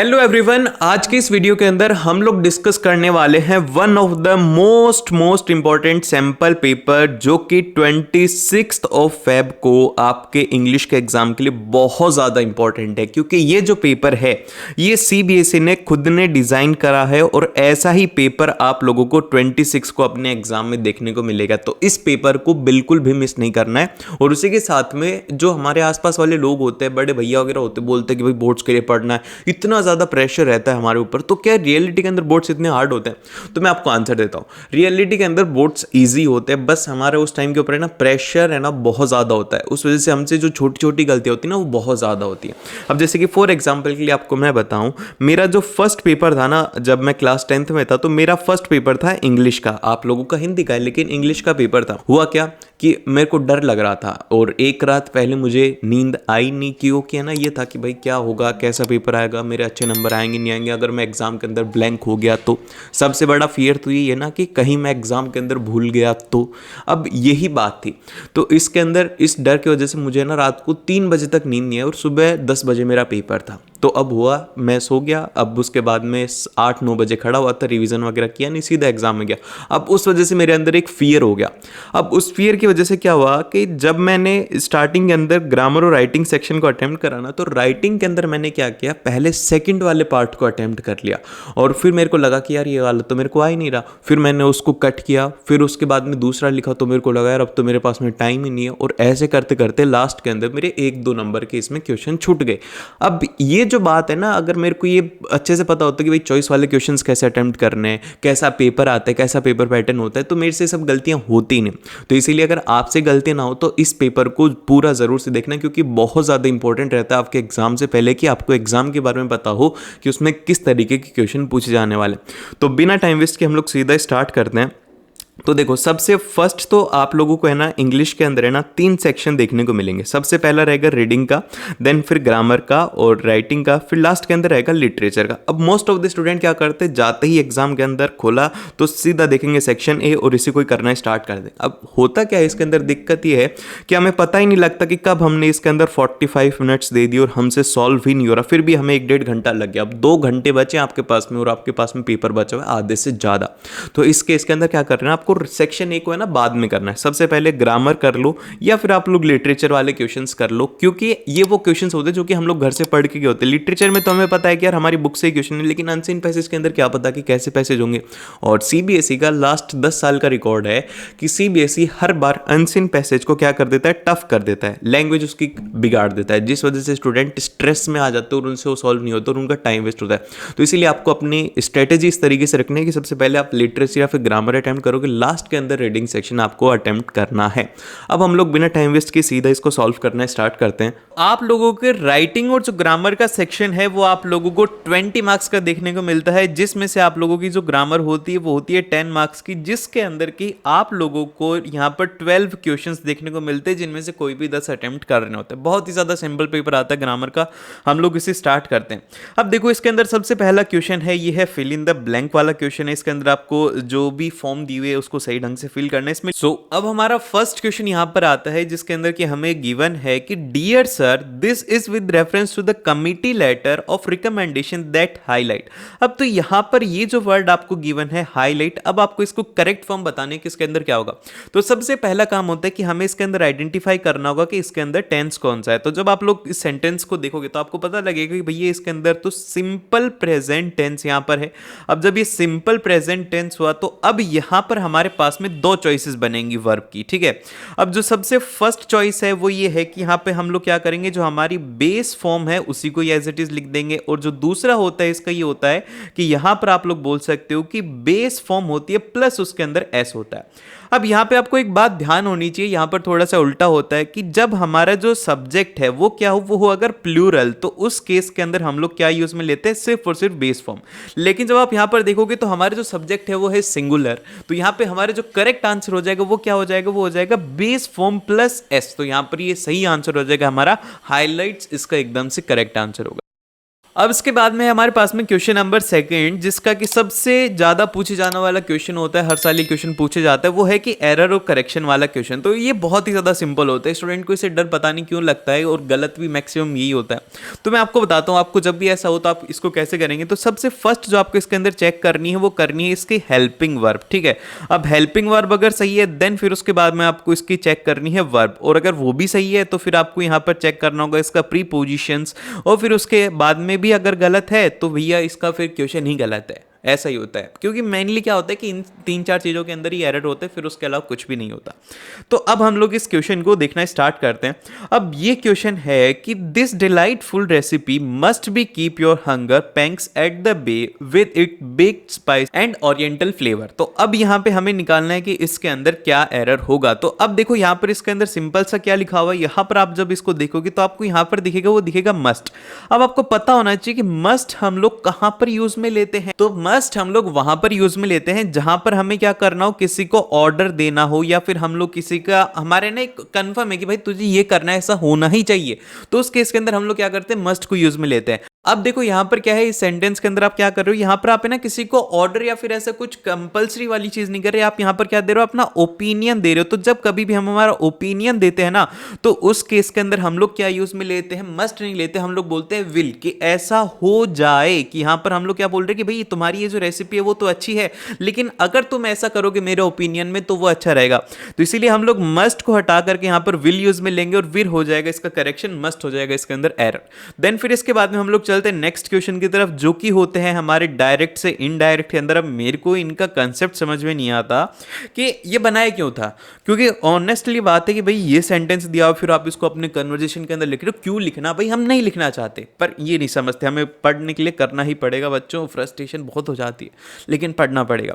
Hello everyone, आज के इस वीडियो के अंदर हम लोग डिस्कस करने वाले हैं one of the most important sample paper जो कि 26 ऑफ फेब को आपके इंग्लिश के एग्जाम के लिए बहुत ज़्यादा इंपॉर्टेंट है, क्योंकि ये जो पेपर है ये सीबीएसई ने खुद ने डिज़ाइन करा है और ऐसा ही पेपर आप लोगों को 26 को अपने एग्जाम में देखने को मिलेगा। तो इस पेपर को बिल्कुल भी मिस नहीं करना है। और उसी के साथ में जो हमारे आसपास वाले लोग होते हैं, बड़े भैया वगैरह होते, बोलते हैं कि भाई बोर्ड्स के लिए पढ़ना है, इतना ज़्यादा प्रेशर रहता है हमारे ऊपर, तो क्या रियलिटी के अंदर बोर्ड्स इतने हार्ड होते हैं? तो मैं आपको आंसर देता हूँ, रियलिटी के अंदर बोर्ड्स इजी होते हैं, बस हमारे उस टाइम के ऊपर है ना प्रेशर है ना बहुत ज़्यादा होता है। उस वजह से हमसे जो छोटी छोटी गलतियाँ होती है ना वो बहुत ज़्यादा होती है। अब जैसे कि फॉर एग्जाम्पल के लिए आपको मैं बताऊँ, मेरा जो फर्स्ट पेपर था ना, जब मैं क्लास 10th में था, तो मेरा फर्स्ट पेपर था इंग्लिश का। आप लोगों का हिंदी का है, लेकिन इंग्लिश का पेपर था। हुआ क्या कि मेरे को डर लग रहा था और एक रात पहले मुझे नींद आई नहीं, क्योंकि है ना ये था कि भाई क्या होगा, कैसा पेपर आएगा, मेरे अच्छे नंबर आएंगे नहीं आएंगे, अगर मैं एग्ज़ाम के अंदर ब्लैंक हो गया तो। सबसे बड़ा फियर तो ये है ना कि कहीं मैं एग्ज़ाम के अंदर भूल गया तो। अब यही बात थी, तो इसके अंदर इस डर की वजह से मुझे ना रात को 3 बजे तक नींद नहीं आई और सुबह 10 बजे मेरा पेपर था। तो अब हुआ, मैं सो गया। अब उसके बाद में 8-9 बजे खड़ा हुआ था, रिवीजन वगैरह किया नहीं, सीधा एग्जाम में गया। अब उस वजह से मेरे अंदर एक फियर हो गया। अब उस फियर की वजह से क्या हुआ कि जब मैंने स्टार्टिंग के अंदर ग्रामर और राइटिंग सेक्शन को अटेम्प्ट करा ना, तो राइटिंग के अंदर मैंने क्या किया, पहले सेकंड वाले पार्ट को अटेम्प्ट कर लिया और फिर मेरे को लगा कि यार ये वाला तो मेरे को आ ही नहीं रहा। फिर मैंने उसको कट किया, फिर उसके बाद में दूसरा लिखा, तो मेरे को लगा यार अब तो मेरे पास में टाइम ही नहीं है। और ऐसे करते करते लास्ट के अंदर मेरे 1-2 नंबर के इसमें क्वेश्चन छूट गए। अब ये जो बात है ना, अगर मेरे को ये अच्छे से पता होता कि भाई चॉइस वाले क्वेश्चंस कैसे अटेम्प्ट करने हैं, कैसा पेपर आता है, कैसा पेपर पैटर्न होता है, तो मेरे से सब गलतियां होती ही नहीं। तो इसीलिए अगर आपसे गलती ना हो तो इस पेपर को पूरा जरूर से देखना, क्योंकि बहुत ज़्यादा इंपॉर्टेंट रहता है आपके एग्जाम से पहले कि आपको एग्जाम के बारे में पता हो कि उसमें किस तरीके के क्वेश्चन पूछे जाने वाले। तो बिना टाइम वेस्ट के हम लोग सीधा स्टार्ट करते हैं। तो देखो, सबसे फर्स्ट तो आप लोगों को है ना इंग्लिश के अंदर है ना 3 सेक्शन देखने को मिलेंगे। सबसे पहला रहेगा रीडिंग का, देन फिर ग्रामर का और राइटिंग का, फिर लास्ट के अंदर रहेगा लिटरेचर का। अब मोस्ट ऑफ द स्टूडेंट क्या करते हैं, जाते ही एग्जाम के अंदर खोला तो सीधा देखेंगे सेक्शन ए और इसी को करना स्टार्ट कर दे। अब होता क्या है इसके अंदर, दिक्कत ये है कि हमें पता ही नहीं लगता कि कब हमने इसके अंदर 45 मिनट्स दे दिए और हमसे सॉल्व ही नहीं हो रहा, फिर भी हमें 1-1.5 घंटा लग गया। अब 2 घंटे बचे आपके पास में और आपके पास में पेपर बचा हुआ है आधे से ज़्यादा। तो इस केस के अंदर क्या करना है, आपको सेक्शन ए को है ना बाद में करना है। सबसे पहले ग्रामर कर लो या फिर आप लोग लिटरेचर वाले क्वेश्चंस कर लो, क्योंकि ये वो क्वेश्चंस होते हैं जो कि हम लोग घर से पढ़ के गए होते हैं। लिटरेचर में तो हमें पता है कि यार हमारी बुक से ही क्वेश्चन है, लेकिन अनसीन पैसेज के अंदर क्या पता कि कैसे पैसेज होंगे। और सीबीएसई का लास्ट 10 साल का रिकॉर्ड है कि सीबीएसई हर बार अनसीन पैसेज को क्या कर देता है, टफ कर देता है, लैंग्वेज उसकी बिगाड़ देता है, जिस वजह से स्टूडेंट स्ट्रेस में आ जाते हैं और उनसे वो सॉल्व नहीं होता और उनका टाइम वेस्ट होता है। तो इसीलिए आपको अपनी स्ट्रेटेजी इस तरीके से रखनी है कि सबसे पहले आप लिटरेचर या फिर ग्रामर अटेम्प्ट करोगे, लास्ट के अंदर रीडिंग सेक्शन आपको अटेम्प्ट करना है। अब हम लोग बिना टाइम वेस्ट के सीधा इसको सॉल्व करना स्टार्ट करते हैं। आप लोगों के राइटिंग और जो ग्रामर का सेक्शन है वो आप लोगों को 20 मार्क्स का देखने को मिलता है, जिसमें से आप लोगों की जो ग्रामर होती है वो होती है 10 मार्क्स की, जिसके अंदर की आप लोगों को यहाँ पर 12 क्वेश्चंस देखने को मिलते हैं, जिनमें से कोई भी 10 अटेम्प्ट करने होते हैं। बहुत ही ज्यादा सिंपल पेपर आता है ग्रामर का। हम लोग इसे स्टार्ट करते हैं। अब देखो, इसके अंदर सबसे पहला क्वेश्चन है, ये है फिल इन द ब्लैंक वाला क्वेश्चन है। इसके अंदर आपको जो भी फॉर्म दी हुई है उसको सही ढंग से फिल करना है इसमें। अब हमारा फर्स्ट क्वेश्चन यहां पर आता है, जिसके अंदर कि हमें गिवन है कि dear sir, this is with reference to the committee letter of recommendation that highlight. अब तो यहां पर ये जो वर्ड आपको गिवन है हाईलाइट, अब आपको इसको करेक्ट फॉर्म बताने कि इसके अंदर क्या होगा। तो सबसे पहला काम होता है कि हमें इसके अंदर आइडेंटिफाई करना होगा कि इसके अंदर टेंस कौन सा है। तो जब आप लोग इस सेंटेंस को देखोगे तो आपको पता लगेगा कि भैया इसके अंदर तो सिंपल प्रेजेंट टेंस यहां पर है। अब जब ये सिंपल प्रेजेंट टेंस हुआ तो अब यहां पर हमारे पास में 2 चॉइसेस बनेंगी वर्ब की, ठीक है। अब जो सबसे फर्स्ट चॉइस है वो ये है कि यहाँ पे हम लोग क्या करेंगे, जो हमारी बेस फॉर्म है उसी को एज इट इज लिख देंगे। और जो दूसरा होता है इसका ये होता है कि यहाँ पर आप लोग बोल सकते हो कि बेस फॉर्म होती है प्लस उसके अंदर एस होता है। अब यहाँ पे आपको एक बात ध्यान होनी चाहिए, यहाँ पर थोड़ा सा उल्टा होता है कि जब हमारा जो सब्जेक्ट है वो क्या हो, वो हो अगर प्लूरल, तो उस केस के अंदर हम लोग क्या यूज में लेते हैं, सिर्फ और सिर्फ बेस फॉर्म। लेकिन जब आप यहाँ पर देखोगे तो हमारे जो सब्जेक्ट है वो है सिंगुलर, तो यहाँ पे हमारे जो करेक्ट आंसर हो जाएगा वो क्या हो जाएगा, वो हो जाएगा बेस फॉर्म प्लस एस। तो यहाँ पर ये सही आंसर हो जाएगा हमारा हाईलाइट्स, इसका एकदम से करेक्ट आंसर होगा। अब इसके बाद में हमारे पास में क्वेश्चन नंबर सेकंड, जिसका कि सबसे ज़्यादा पूछे जाने वाला क्वेश्चन होता है, हर साल ये क्वेश्चन पूछे जाता है, वो है कि एरर और करेक्शन वाला क्वेश्चन। तो ये बहुत ही ज़्यादा सिंपल होता है, स्टूडेंट को इसे डर पता नहीं क्यों लगता है, और गलत भी मैक्सिमम यही होता है। तो मैं आपको बताता हूँ, आपको जब भी ऐसा हो तो आप इसको कैसे करेंगे। तो सबसे फर्स्ट जो आपको इसके अंदर चेक करनी है वो करनी है इसकी हेल्पिंग वर्ब, ठीक है। अब हेल्पिंग वर्ब अगर सही है देन फिर उसके बाद में आपको इसकी चेक करनी है वर्ब, और अगर वो भी सही है तो फिर आपको यहाँ पर चेक करना होगा इसका प्रीपोजिशंस, और फिर उसके बाद में भी अगर गलत है तो भैया इसका फिर क्वेश्चन ही गलत है। ऐसा ही होता है, क्योंकि मेनली क्या होता है कि इन 3-4 चीज़ों के अंदर ही एरर होते हैं, फिर उसके अलावा कुछ भी नहीं होता। तो अब हम लोग इस क्वेश्चन को देखना स्टार्ट करते हैं। अब ये क्वेश्चन है कि this delightful recipe must be keep your hunger pangs at the bay with it baked spice and oriental flavour. तो अब यहाँ पे हमें निकालना है कि इसके अंदर क्या एरर होगा। तो अब देखो यहाँ पर इसके अंदर सिंपल सा क्या लिखा हुआ है, यहाँ पर आप जब इसको देखोगे तो आपको यहाँ पर दिखेगा, वो दिखेगा मस्ट। अब आपको पता होना चाहिए कि मस्ट हम लोग कहाँ पर यूज में लेते हैं। तो मस्ट हम लोग वहां पर यूज में लेते हैं जहां पर हमें क्या करना हो, किसी को ऑर्डर देना हो, या फिर हम लोग किसी का, हमारे ना एक कंफर्म है कि भाई तुझे ये करना है, ऐसा होना ही चाहिए, तो उस केस के अंदर हम लोग क्या करते हैं, मस्ट को यूज में लेते हैं। अब देखो यहां पर क्या है, इस सेंटेंस के अंदर आप क्या कर रहे हो, यहां पर आप है ना किसी को ऑर्डर या फिर ऐसा कुछ कंपलसरी वाली चीज नहीं कर रहे, आप यहां पर क्या दे रहे हो, अपना ओपिनियन दे रहे हो। तो जब कभी भी हम हमारा ओपिनियन देते हैं ना, तो उस केस के अंदर हम लोग क्या यूज में लेते हैं, मस्ट नहीं लेते, हम लोग बोलते हैं विल, कि ऐसा हो जाए। कि यहां पर हम लोग क्या बोल रहे हैं कि भाई तुम्हारी ये जो रेसिपी है वो तो अच्छी है, लेकिन अगर तुम ऐसा करोगे मेरे ओपिनियन में तो वो अच्छा रहेगा। तो इसीलिए हम लोग मस्ट को हटा करके यहां पर विल यूज में लेंगे, और विल हो जाएगा इसका करेक्शन, मस्ट हो जाएगा इसके अंदर एरर। देन फिर इसके बाद में हम लोग चलते हैं नेक्स्ट क्वेश्चन की तरफ, जो कि होते हैं हमारे डायरेक्ट से इनडायरेक्ट के अंदर। अब मेरे को इनका कंसेप्ट समझ में नहीं आता कि ये बनाया क्यों था, क्योंकि ऑनेस्टली बात है कि भाई ये सेंटेंस दिया हो फिर आप इसको अपने कन्वर्जेशन के अंदर लिख रहे हो, क्यों लिखना भाई, हम नहीं लिखना चाहते, पर ये नहीं समझते, हमें पढ़ने के लिए करना ही पड़ेगा बच्चों, फ्रस्ट्रेशन बहुत हो जाती है लेकिन पढ़ना पड़ेगा।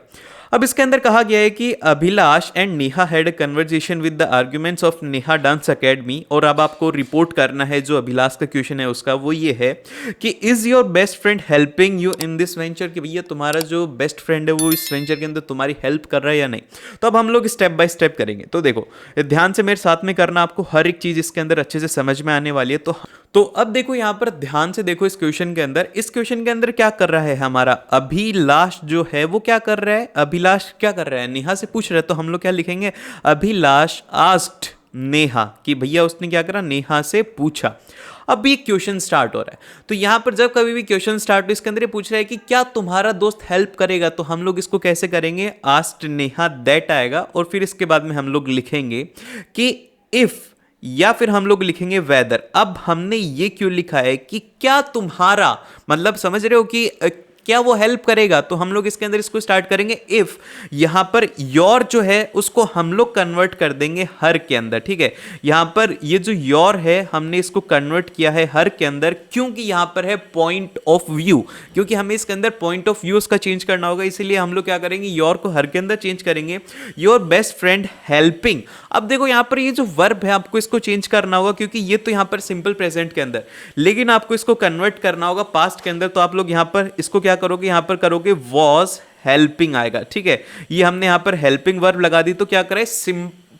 अब इसके अंदर कहा गया है कि Abhilash and Neha had a conversation with the arguments of Neha dance academy, और अब आपको रिपोर्ट करना है, जो अभिलाष का क्वेश्चन है उसका वो ये है कि is your best friend helping you in this venture, कि भैया तुम्हारा जो बेस्ट फ्रेंड है वो इस वेंचर के अंदर तुम्हारी हेल्प कर रहा है या नहीं। तो अब हम लोग स्टेप बाय स्टेप करेंगे। तो देखो ध्यान से मेरे साथ में करना, आपको हर एक चीज इसके अंदर अच्छे से समझ में आने वाली है। तो अब देखो यहां पर ध्यान से देखो, इस क्वेश्चन के अंदर, इस क्वेश्चन के अंदर क्या कर रहा है हमारा अभिलाष जो है वो क्या कर रहा है, अभिलाष क्या कर रहा है, नेहा से पूछ रहा है। तो हम लोग क्या लिखेंगे, अभिलाष आस्क्ड नेहा, कि भैया उसने क्या करा, नेहा से पूछा। अब ये क्वेश्चन स्टार्ट हो रहा है, तो यहां पर जब कभी भी क्वेश्चन स्टार्ट हो, इसके अंदर ये पूछ रहा है कि क्या तुम्हारा दोस्त हेल्प करेगा। तो हम लोग इसको कैसे करेंगे, आस्क्ड नेहा दैट आएगा, और फिर इसके बाद में हम लोग लिखेंगे कि इफ, या फिर हम लोग लिखेंगे वेदर। अब हमने ये क्यों लिखा है कि क्या तुम्हारा, मतलब समझ रहे हो कि क्या वो हेल्प करेगा। तो हम लोग इसके अंदर इसको स्टार्ट करेंगे इफ, यहां पर योर जो है उसको हम लोग कन्वर्ट कर देंगे हर के अंदर, ठीक है। यहां पर ये जो योर है हमने इसको कन्वर्ट किया है हर के अंदर, क्योंकि यहां पर है पॉइंट ऑफ व्यू, क्योंकि हमें इसके अंदर पॉइंट ऑफ व्यू का चेंज करना होगा, इसीलिए हम लोग क्या करेंगे, योर को हर के अंदर चेंज करेंगे, योर बेस्ट फ्रेंड हेल्पिंग। अब देखो यहां पर ये जो वर्ब है आपको इसको चेंज करना होगा, क्योंकि ये तो यहां पर सिंपल प्रेजेंट के अंदर, लेकिन आपको इसको कन्वर्ट करना होगा पास्ट के अंदर। तो आप लोग यहां पर इसको क्या करोगे, यहां पर करोगे वॉज हेल्पिंग आएगा, ठीक है। ये हमने यहां पर हेल्पिंग वर्ब लगा दी, तो क्या करें,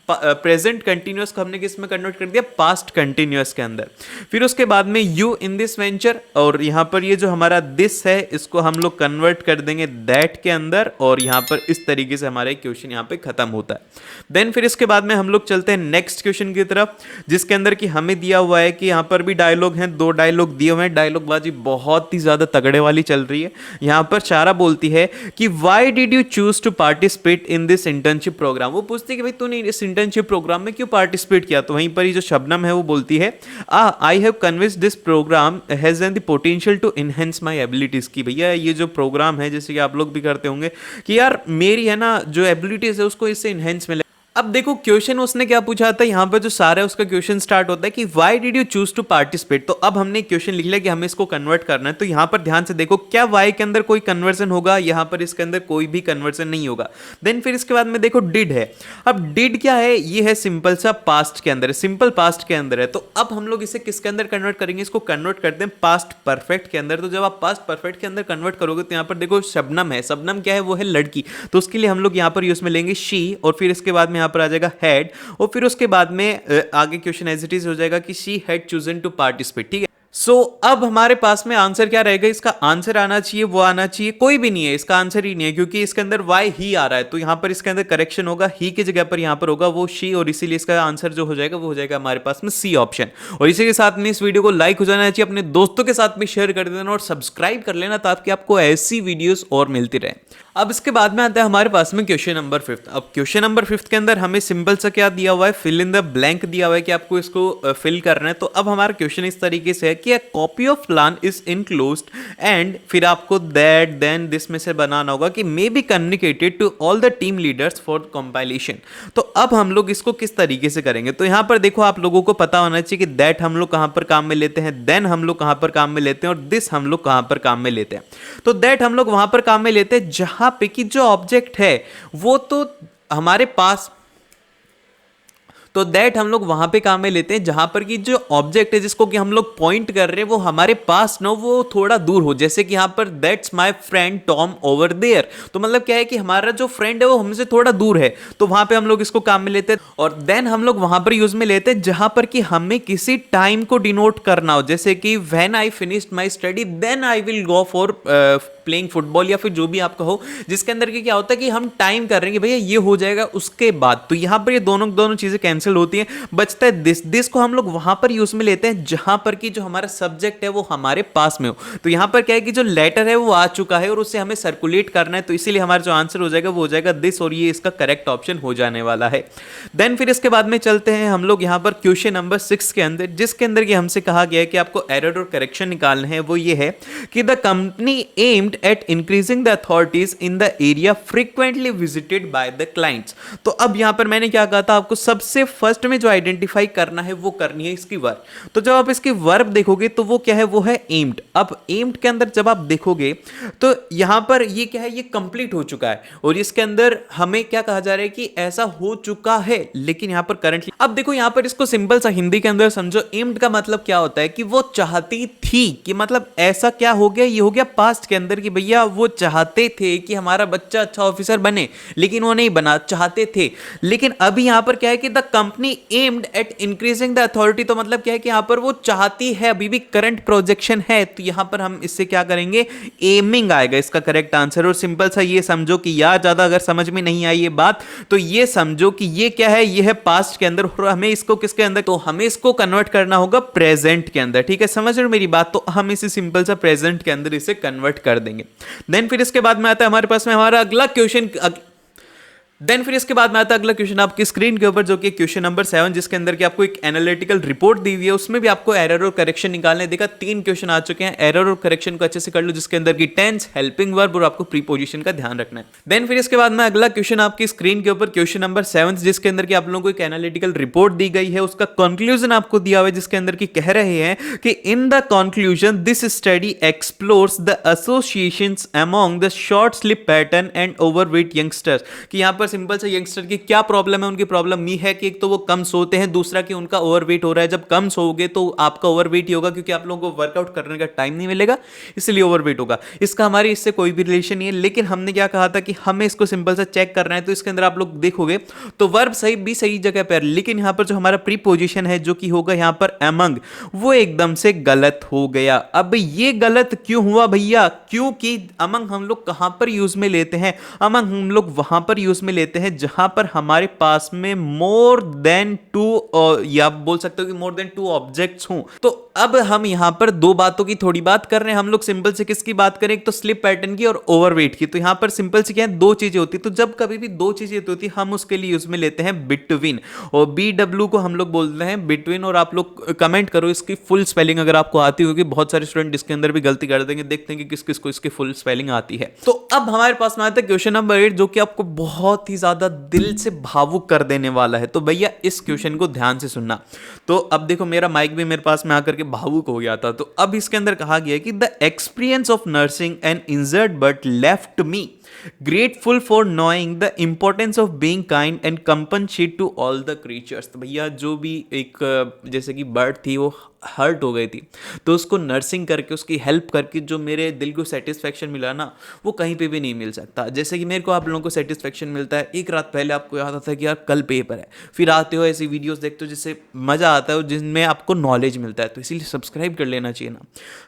प्रेजेंट कंटिन्यूअस को हमने किस में कन्वर्ट कर दिया, पास्ट कंटिन्यूअस के अंदर। फिर उसके बाद में यू इन दिस वेंचर, और यहां पर ये जो हमारा दिस है इसको हम लोग कन्वर्ट कर देंगे दैट के अंदर, और यहां पर इस तरीके से हमारा क्वेश्चन यहां पे खत्म होता है। देन फिर इसके बाद में हम लोग चलते हैं नेक्स्ट क्वेश्चन की तरफ, जिसके अंदर कि हमें दिया हुआ है कि यहां पर भी डायलॉग हैं, 2 डायलॉग दिए हुए हैं। डायलॉग बाजी बहुत ही ज्यादा तगड़े वाली चल रही है। यहां पर चारा बोलती है कि why did you choose to participate in this internship programme. वो पूछती है कि भाई तूने इस इंटर्नशिप प्रोग्राम में क्यों पार्टिसिपेट किया। तो वहीं पर ही जो शबनम है वो बोलती है I have convinced this programme has the potential to enhance my abilities, की भैया ये जो प्रोग्राम है, जैसे कि आप लोग भी करते होंगे कि यार मेरी है ना जो एबिलिटीज है उसको इससे एनहेंस मिले। अब देखो क्वेश्चन उसने क्या पूछा था, यहाँ पर जो सारा है उसका क्वेश्चन स्टार्ट होता है कि why did you choose to participate. तो अब हमने क्वेश्चन लिख लिया कि हमें इसको कन्वर्ट करना है। तो यहाँ पर ध्यान से देखो, क्या वाई के अंदर कोई कन्वर्जन होगा, यहाँ पर इसके अंदर कोई भी कन्वर्जन नहीं होगा। देन फिर इसके बाद में देखो डिड है। अब डिड क्या है, ये है सिंपल सा पास्ट के अंदर है, सिंपल पास्ट के अंदर है। तो अब हम लोग इसे किसके अंदर कन्वर्ट करेंगे, इसको कन्वर्ट करते हैं पास्ट परफेक्ट के अंदर। तो जब आप पास्ट परफेक्ट के अंदर कन्वर्ट करोगे तो यहाँ पर देखो शबनम है, शबनम क्या है, वो है लड़की, तो उसके लिए हम लोग यहाँ पर यूज में लेंगे शी, और फिर इसके बाद में यहाँ पर आ जाएगा हैड, और फिर उसके बाद में आगे क्वेश्चन एज इट इज हो जाएगा कि she had chosen to participate, ठीक है। अब हमारे पास में आंसर क्या रहेगा, इसका आंसर आना चाहिए, वो आना चाहिए, कोई भी नहीं है, इसका आंसर ही नहीं है क्योंकि इसके अंदर वाई ही आ रहा है, तो यहां पर इसके अंदर करेक्शन होगा, ही की जगह पर यहां पर होगा वो शी, और इसीलिए इसका आंसर जो हो जाएगा वो हो जाएगा हमारे पास में सी ऑप्शन। और इसी के साथ में इस वीडियो को लाइक हो जाना चाहिए, अपने दोस्तों के साथ भी शेयर कर देना और सब्सक्राइब कर लेना ताकि आपको ऐसी वीडियोस और मिलती रहे। अब इसके बाद में आता है हमारे पास में क्वेश्चन नंबर 5। अब क्वेश्चन नंबर 5 के अंदर हमें सिंपल सा क्या दिया हुआ है, फिल इन द ब्लैंक दिया हुआ है कि आपको इसको फिल करना है। तो अब हमारा क्वेश्चन इस तरीके से है कि a copy of plan is enclosed and फिर आपको दैट देन दिस में से बनाना होगा कि may be communicated to all the team leaders for compilation. तो अब हम लोग इसको किस तरीके से करेंगे, तो यहां पर देखो आप लोगों को पता होना चाहिए कि दैट हम लोग कहां पर काम में लेते हैं, देन हम लोग कहां पर काम में लेते हैं, और दिस हम लोग कहां पर काम में लेते हैं। तो दैट हम लोग वहां पर काम में लेते हैं जहां पे कि जो ऑब्जेक्ट है वो तो हमारे पास, तो दैट हम लोग वहां पे काम में लेते हैं जहां पर कि जो ऑब्जेक्ट है जिसको कि हम लोग पॉइंट कर रहे हैं वो हमारे पास ना वो थोड़ा दूर हो। जैसे कि यहां पर that's my friend Tom over there, तो मतलब क्या है कि हमारा जो फ्रेंड है वो हमसे थोड़ा दूर है, तो वहां पे हम लोग इसको काम में लेते हैं। और देन हम लोग वहां पर यूज में लेते हैं जहां पर कि हमें किसी टाइम को डिनोट करना हो, जैसे कि when I finished my study then I will go for playing football, या फिर जो भी आप कहो, जिसके अंदर कि क्या होता है कि हम टाइम कर रहे हैं कि भैया ये हो जाएगा उसके बाद। तो यहां पर ये दोनों चीजें कैंसिल होती हैं, बचता है दिस को हम लोग वहां पर यूज में लेते हैं जहां पर कि जो हमारा सब्जेक्ट है वो हमारे पास में हो। तो यहां पर क्या है कि जो लेटर है वो आ चुका है और उससे हमें सर्कुलेट करना है, तो इसीलिए हमारा जो आंसर हो जाएगा वो हो जाएगा दिस, और ये इसका करेक्ट ऑप्शन हो जाने वाला है। देन फिर इसके बाद में चलते हैं हम लोग यहां पर क्वेश्चन नंबर 6 के अंदर, जिसके अंदर ये हमसे कहा गया है कि आपको एरर और करेक्शन निकालने हैं। वो ये है कि the company aimed at increasing the authorities in the area frequently visited by the clients। तो अब यहां पर मैंने क्या कहा था आपको, सबसे फर्स्ट में जो आइडेंटिफाई करना है वो करनी है इसकी वर्ब। तो जब आप इसकी वर्ब देखोगे तो वो क्या है, वो है एम्ड। अब एम्ड के अंदर जब आप देखोगे तो यहां पर ये क्या है, ये कंप्लीट हो चुका है, और इसके अंदर हमें क्या कहा जा रहा है कि ऐसा हो चुका है, लेकिन यहां पर करंटली। अब देखो यहां पर इसको सिंपल सा हिंदी के अंदर समझो, एम्ड का मतलब क्या होता है कि वो चाहती थी, कि मतलब ऐसा क्या हो गया, ये हो गया पास्ट के अंदर कि भैया वो चाहते थे कि हमारा बच्चा अच्छा ऑफिसर बने, लेकिन वो नहीं बना, चाहते थे। लेकिन अभी यहां पर क्या है कि the company aimed at increasing the authority, तो मतलब क्या है कि यहां पर वो चाहती है, अभी भी करंट प्रोजेक्शन है, तो यहां पर हम इससे क्या करेंगे, एमिंग आएगा इसका करेक्ट आंसर। और सिंपल सा ये समझो कि यार ज्यादा अगर समझ में नहीं आई ये बात तो ये समझो कि ये क्या है, ये है पास्ट के अंदर, और हमें इसको किसके अंदर, तो हमें इसको कन्वर्ट करना होगा प्रेजेंट के अंदर। ठीक है, समझ रहे हो मेरी बात, तो हम इसे सिंपल सा प्रेजेंट के अंदर इसे कन्वर्ट कर देंगे। देन फिर इसके बाद में आता है हमारे पास में हमारा अगला क्वेश्चन। देन फिर इसके बाद में आता है अगला क्वेश्चन आपकी स्क्रीन के ऊपर, जो कि क्वेश्चन नंबर 7, जिसके अंदर कि आपको एक एनालिटिकल रिपोर्ट दी हुई है, उसमें भी आपको एरर और करेक्शन निकालने। देखा 3 क्वेश्चन आ चुके हैं, एरर और करेक्शन को अच्छे से कर लो, जिसके अंदर की टेंस, हेल्पिंग वर्ब और आपको प्रीपोजिशन का ध्यान रखना है। देन फिर इसके बाद में अगला क्वेश्चन आपकी स्क्रीन के ऊपर क्वेश्चन नंबर 7, जिसके अंदर की आप लोगों को एक एनालिटिकल रिपोर्ट दी गई है, उसका कंक्लूजन आपको दिया हुआ है, जिसके अंदर की कह रहे हैं कि in the conclusion this study explores the associations among the short slip pattern and overweight youngsters. कि यहां पर सिंपल से यंगस्टर की क्या प्रॉब्लम है, उनकी प्रॉब्लम ये है कि एक तो वो कम सोते हैं, दूसरा कि उनका ओवरवेट हो रहा है। जब कम सोओगे तो आपका ओवरवेट ही होगा, क्योंकि आप लोगों को वर्कआउट करने का टाइम नहीं मिलेगा, इसलिए ओवरवेट होगा। इसका हमारी इससे कोई भी रिलेशन नहीं है, लेकिन हमने क्या कहा था कि हमें इसको सिंपल सा चेक करना है। तो इसके अंदर आप लोग देखोगे तो वर्ब सही भी सही जगह पर, लेकिन यहां पर जो हमारा प्रीपोजिशन है जो कि होगा यहां पर अमंग, वो एकदम से गलत हो गया। अब ये गलत क्यों हुआ भैया, क्योंकि अमंग हम लोग कहां पर यूज में लेते हैं, अमंग हम लोग वहां पर यूज में लेते हैं जहां पर हमारे पास में मोर देन 2, या बोल सकते हो कि मोर देन 2 ऑब्जेक्ट्स हों। तो अब हम यहां पर 2 बातों की थोड़ी बात कर रहे हैं हम लोग। सिंपल से किसकी बात करें, एक तो स्लिप पैटर्न की और ओवरवेट की। तो यहां पर सिंपल से क्या है, 2 चीजें होती है। तो जब कभी भी 2 चीजें होती है हम उसके लिए यूज में लेते हैं बिटवीन, और BW को हम लोग बोलते हैं बिटवीन। और आप लोग कमेंट करो इसकी फुल स्पेलिंग अगर आपको आती होगी, बहुत सारे स्टूडेंट इसके अंदर भी गलती कर देंगे, देखते हैं कि किस किस को इसकी फुल स्पेलिंग आती है। तो अब हमारे पास में आता है क्वेश्चन नंबर 8, जो कि आपको बहुत ही ज्यादा दिल से भावुक कर देने वाला है। तो भैया इस क्वेश्चन को ध्यान से सुनना। तो अब देखो मेरा माइक भी मेरे पास में आकर के भावुक हो गया था। तो अब इसके अंदर कहा गया है कि the experience of nursing an injured but left me grateful for knowing the importance of being kind and compensate to all the creatures. तो भैया जो भी एक जैसे कि बर्ड थी वो हर्ट हो गई थी, तो उसको नर्सिंग करके उसकी हेल्प करके जो मेरे दिल को सेटिस्फेक्शन मिला ना, वो कहीं पे भी नहीं मिल सकता। जैसे कि मेरे को आप लोगों को सेटिस्फेक्शन मिलता है, एक रात पहले आपको याद आता है कि यार कल पेपर है, फिर आते हो ऐसी वीडियोस देखते हो जिससे मज़ा आता है और जिनमें आपको नॉलेज मिलता है, तो इसीलिए सब्सक्राइब कर लेना चाहिए ना।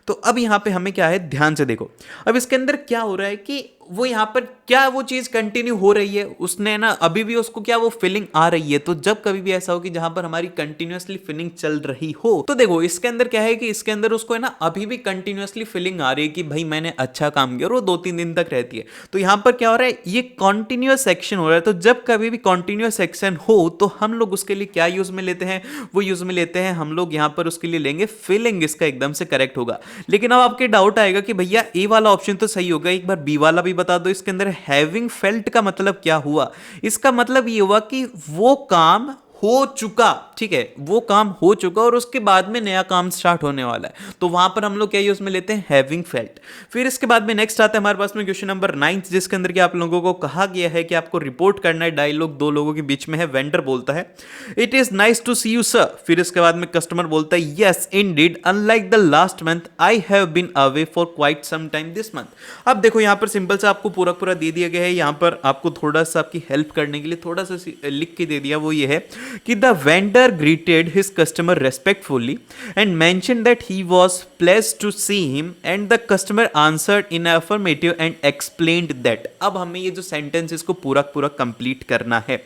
तो अब यहाँ पे हमें क्या है, ध्यान से देखो। अब इसके अंदर क्या हो रहा है कि वो यहाँ पर क्या वो चीज़ कंटिन्यू हो रही है, उसने ना अभी भी उसको क्या वो फीलिंग आ रही है। तो जब कभी भी ऐसा हो कि जहां पर हमारी कंटिन्यूअसली फीलिंग चल रही हो, तो देखो इसके अंदर क्या है कि इसके अंदर उसको है ना अभी भी कंटिन्यूअसली फीलिंग आ रही है कि भाई मैंने अच्छा काम किया, और वो 2-3 दिन तक रहती है। तो यहाँ पर क्या हो रहा है, ये कॉन्टिन्यूअस सेक्शन हो रहा है। तो जब कभी भी कॉन्टिन्यूअस सेक्शन हो तो हम लोग उसके लिए क्या यूज में लेते हैं, वो यूज में लेते हैं हम लोग यहाँ पर उसके लिए लेंगे फीलिंग। इसका एकदम से करेक्ट होगा। लेकिन अब आपके डाउट आएगा कि भैया ए वाला ऑप्शन तो सही होगा, एक बार बी वाला भी बता दो। इसके अंदर हैविंग फेल्ट का मतलब क्या हुआ, इसका मतलब ये हुआ कि वो काम हो चुका, ठीक है, वो काम हो चुका और उसके बाद में नया काम स्टार्ट होने वाला है। तो वहां पर हम लोग क्या यूज में लेते हैं, हैविंग फेल्ट। फिर इसके बाद में नेक्स्ट आता है हमारे पास में क्वेश्चन नंबर 9, जिसके अंदर कि आप लोगों को कहा गया है कि आपको रिपोर्ट करना है। डायलॉग दो लोगों के बीच में है। वेंडर बोलता है it is nice to see you sir. फिर इसके बाद में कस्टमर बोलता है yes indeed, unlike the last month I have been away for quite some time this month. अब देखो यहाँ पर सिंपल सा आपको पूरा पूरा दे दिया गया है। यहाँ पर आपको थोड़ा सा आपकी हेल्प करने के लिए थोड़ा सा लिख के दे दिया, वो ये है कि the vendor greeted his customer respectfully and mentioned that he was pleased to see him and the customer answered in affirmative and explained that। अब हमें ये जो सेंटेंस इसको पूरा पूरा कंप्लीट करना है।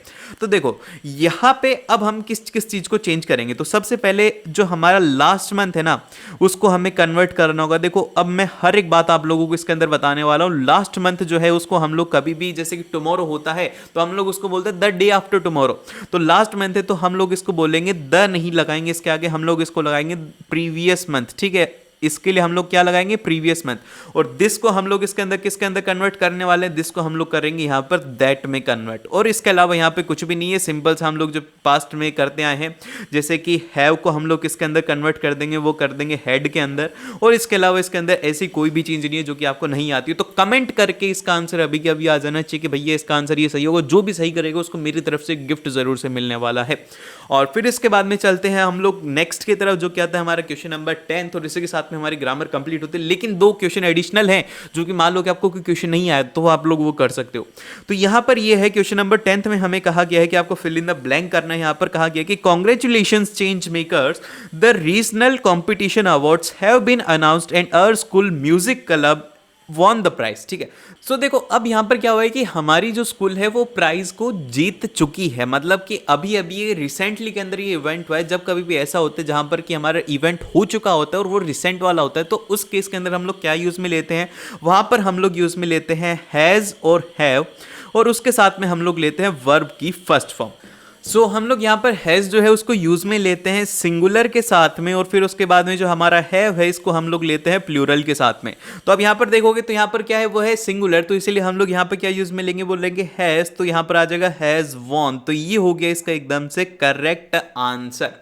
तो देखो यहाँ पे अब हम किस किस चीज को चेंज करेंगे। तो सबसे पहले जो हमारा लास्ट मंथ है ना, उसको हमें कन्वर्ट करना होगा। देखो अब मैं हर एक बात आप लोगों को इसके अंदर बताने वाला हूँ। लास्ट मंथ जो है उसको हम लोग कभी भी, जैसे कि टुमारो होता है तो हम लोग उसको बोलते हैं द डे आफ्टर टुमारो। तो लास्ट मंथ है तो हम लोग इसको बोलेंगे, द नहीं लगाएंगे इसके आगे, हम लोग इसको लगाएंगे प्रीवियस मंथ, ठीक है। इसके लिए हम लोग क्या लगाएंगे, प्रीवियस मंथ। और दिस को हम लोग इसके अंदर किसके अंदर कन्वर्ट करने वाले हैं, दिस को हम लोग करेंगे यहाँ पर दैट में कन्वर्ट। और इसके अलावा यहाँ पे कुछ भी नहीं है, सिंपल से हम लोग जो पास्ट में करते आए हैं, जैसे कि हैव को हम लोग किसके अंदर कन्वर्ट कर देंगे, वो कर देंगे हैड के अंदर। और इसके अलावा इसके अंदर ऐसी कोई भी चीज़ नहीं है जो कि आपको नहीं आती है। तो कमेंट करके इसका आंसर अभी के अभी आ जाना चाहिए कि भैया इसका आंसर ये सही होगा। जो भी सही करेगा उसको मेरी तरफ से गिफ्ट जरूर से मिलने वाला है। और फिर इसके बाद में चलते हैं हम लोग नेक्स्ट की तरफ, जो क्या था हमारा क्वेश्चन नंबर 10। और इसी के साथ में हमारी ग्रामर कंप्लीट होते हैं। लेकिन 2 क्वेश्चन एडिशनल हैं, जो कि मान लो कि आपको कोई क्वेश्चन नहीं आया तो आप लोग वो कर सकते हो। तो यहां पर ये है क्वेश्चन नंबर 10 में हमें कहा गया है कि आपको फिल इन द ब्लैंक करना है। यहां पर कहा गया कि congratulations change makers, the regional competition awards have been announced and our school music club won the prize, ठीक है। सो देखो अब यहां पर क्या हुआ है कि हमारी जो स्कूल है वो प्राइज को जीत चुकी है। मतलब कि अभी अभी ये रिसेंटली के अंदर ये इवेंट हुआ है। जब कभी भी ऐसा होता है जहां पर कि हमारा इवेंट हो चुका होता है और वो रिसेंट वाला होता है, तो उस केस के अंदर हम लोग क्या यूज में लेते हैं, वहां पर हम लोग यूज में लेते हैं हैज और हैव, और उसके साथ में हम लोग लेते हैं वर्ब की फर्स्ट फॉर्म। सो हम लोग यहाँ पर हैज जो है उसको यूज में लेते हैं सिंगुलर के साथ में, और फिर उसके बाद में जो हमारा हैव है इसको हम लोग लेते हैं प्लूरल के साथ में। तो अब यहाँ पर देखोगे तो यहाँ पर क्या है, वो है सिंगुलर, तो इसीलिए हम लोग यहाँ पर क्या यूज में लेंगे, बोलेंगे हैज। तो यहाँ पर आ जाएगा हैज वॉन। तो ये हो गया इसका एकदम से करेक्ट आंसर।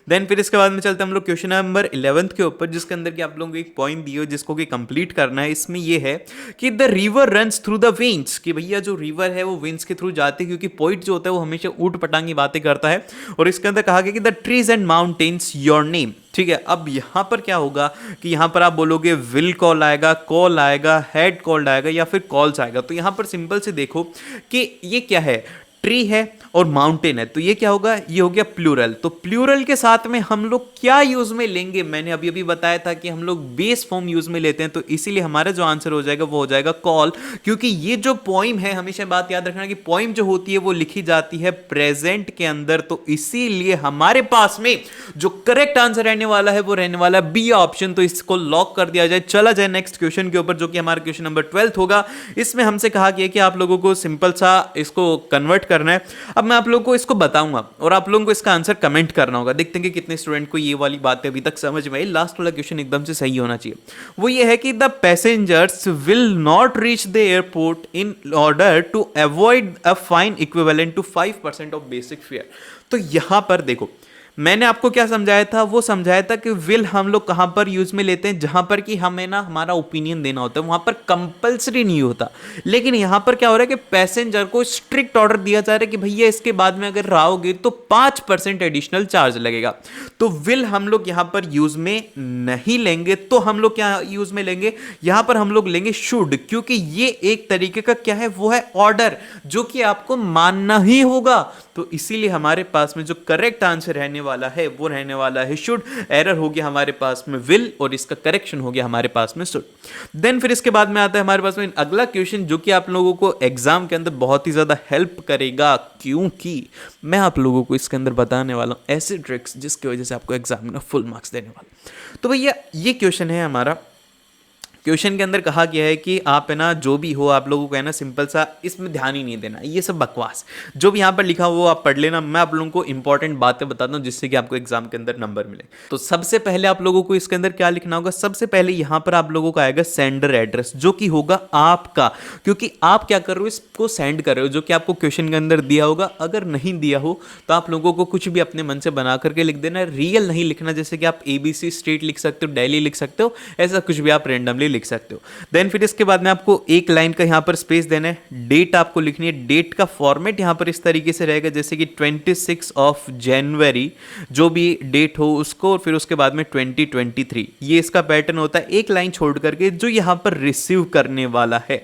देन फिर इसके बाद में चलते हैं हम लोग क्वेश्चन नंबर 11 के ऊपर, जिसके अंदर कि आप लोगों को एक पॉइंट दिए जिसको कि कंप्लीट करना है। इसमें ये है कि the river runs through the veins, कि भैया जो रिवर है वो वेन्स के थ्रू जाती है, क्योंकि पोइट जो होता है वो हमेशा ऊट पटांगी बातें करता है। और इसके अंदर कहा गया कि the trees and mountains your name, ठीक है। अब यहां पर क्या होगा कि यहां पर आप बोलोगे विल कॉल आएगा, हैड कॉल्ड आएगा, या फिर कॉल्स आएगा। तो यहां पर सिंपल से देखो कि ये क्या है, ट्री है और माउंटेन है, तो ये क्या होगा, ये हो गया प्लूरल। तो प्लूरल के साथ में हम लोग क्या यूज में लेंगे, मैंने अभी अभी बताया था कि हम लोग बेस फॉर्म यूज में लेते हैं। तो इसीलिए हमारा जो आंसर हो जाएगा वो हो जाएगा कॉल, क्योंकि ये जो पोइम है, हमेशा बात याद रखना कि पोइम जो होती है वो लिखी जाती है प्रेजेंट के अंदर। तो इसीलिए हमारे पास में जो करेक्ट आंसर रहने वाला है वो रहने वाला है बी ऑप्शन। तो इसको लॉक कर दिया जाए। चला जाए नेक्स्ट क्वेश्चन के ऊपर, जो कि हमारा क्वेश्चन नंबर 12 होगा। इसमें हमसे कहा गया कि आप लोगों को सिंपल सा इसको कन्वर्ट करना है। अब मैं आप लोगों को इसको बताऊंगा और आप लोगों को इसका आंसर कमेंट करना होगा। देखते हैं कि कितने स्टूडेंट को ये वाली बातें अभी तक समझ में आई। लास्ट वाला क्वेश्चन एकदम से सही होना चाहिए। वो ये है कि the passengers will not reach the airport in order to avoid a fine equivalent to 5% of basic fare. तो यहां पर देखो मैंने आपको क्या समझाया था, वो समझाया था कि विल हम लोग कहां पर यूज में लेते हैं, जहां पर कि हमें ना हमारा ओपिनियन देना होता है, वहां पर कंपलसरी नहीं होता। लेकिन यहां पर क्या हो रहा है कि पैसेंजर को स्ट्रिक्ट ऑर्डर दिया जा रहा है कि भैया इसके बाद में अगर रहोगे तो 5% एडिशनल चार्ज लगेगा। तो विल हम लोग यहाँ पर यूज में नहीं लेंगे, तो हम लोग क्या यूज में लेंगे, यहाँ पर हम लोग लेंगे शुड, क्योंकि ये एक तरीके का क्या है, वो है ऑर्डर जो कि आपको मानना ही होगा। तो इसीलिए हमारे पास में जो करेक्ट आंसर रहने वाला है वो रहने वाला है शुड। एरर हो गया हमारे पास में विल और इसका करेक्शन हो गया हमारे पास में शुड। देन फिर इसके बाद में आता है हमारे पास में अगला क्वेश्चन जो कि आप लोगों को एग्जाम के अंदर बहुत ही ज्यादा हेल्प करेगा, क्योंकि मैं आप लोगों को इसके अंदर बताने वाला हूं ऐसे ट्रिक्स जिसकी वजह से आपको एग्जाम में फुल मार्क्स देने वाला। तो भैया ये क्वेश्चन है हमारा। क्वेश्चन के अंदर कहा गया है कि आप है ना जो भी हो आप लोगों को है ना सिंपल सा इसमें ध्यान ही नहीं देना, ये सब बकवास जो भी यहाँ पर लिखा हो वो आप पढ़ लेना। मैं आप लोगों को इंपॉर्टेंट बातें बताता हूँ जिससे कि आपको एग्जाम के अंदर नंबर मिले। तो सबसे पहले आप लोगों को इसके अंदर क्या लिखना होगा, सबसे पहले यहाँ पर आप लोगों का आएगा सेंडर एड्रेस जो कि होगा आपका, क्योंकि आप क्या कर रहे हो, इसको सेंड कर रहे हो जो कि आपको क्वेश्चन के अंदर दिया होगा। अगर नहीं दिया हो तो आप लोगों को कुछ भी अपने मन से बना करके लिख देना, रियल नहीं लिखना। जैसे कि आप ABC स्ट्रीट लिख सकते हो, दिल्ली लिख सकते हो, ऐसा कुछ भी आप रेंडमली लिख सकते हो। देन फिर इसके बाद में आपको एक लाइन का यहाँ पर स्पेस देना है, डेट आपको लिखनी है। डेट का फॉर्मेट यहाँ पर इस तरीके से रहेगा जैसे कि 26 जनवरी जो भी डेट हो उसको, और फिर उसके बाद में 2023, ये इसका पैटर्न होता है। एक लाइन छोड़ करके जो यहाँ पर रिसीव करने वाला है,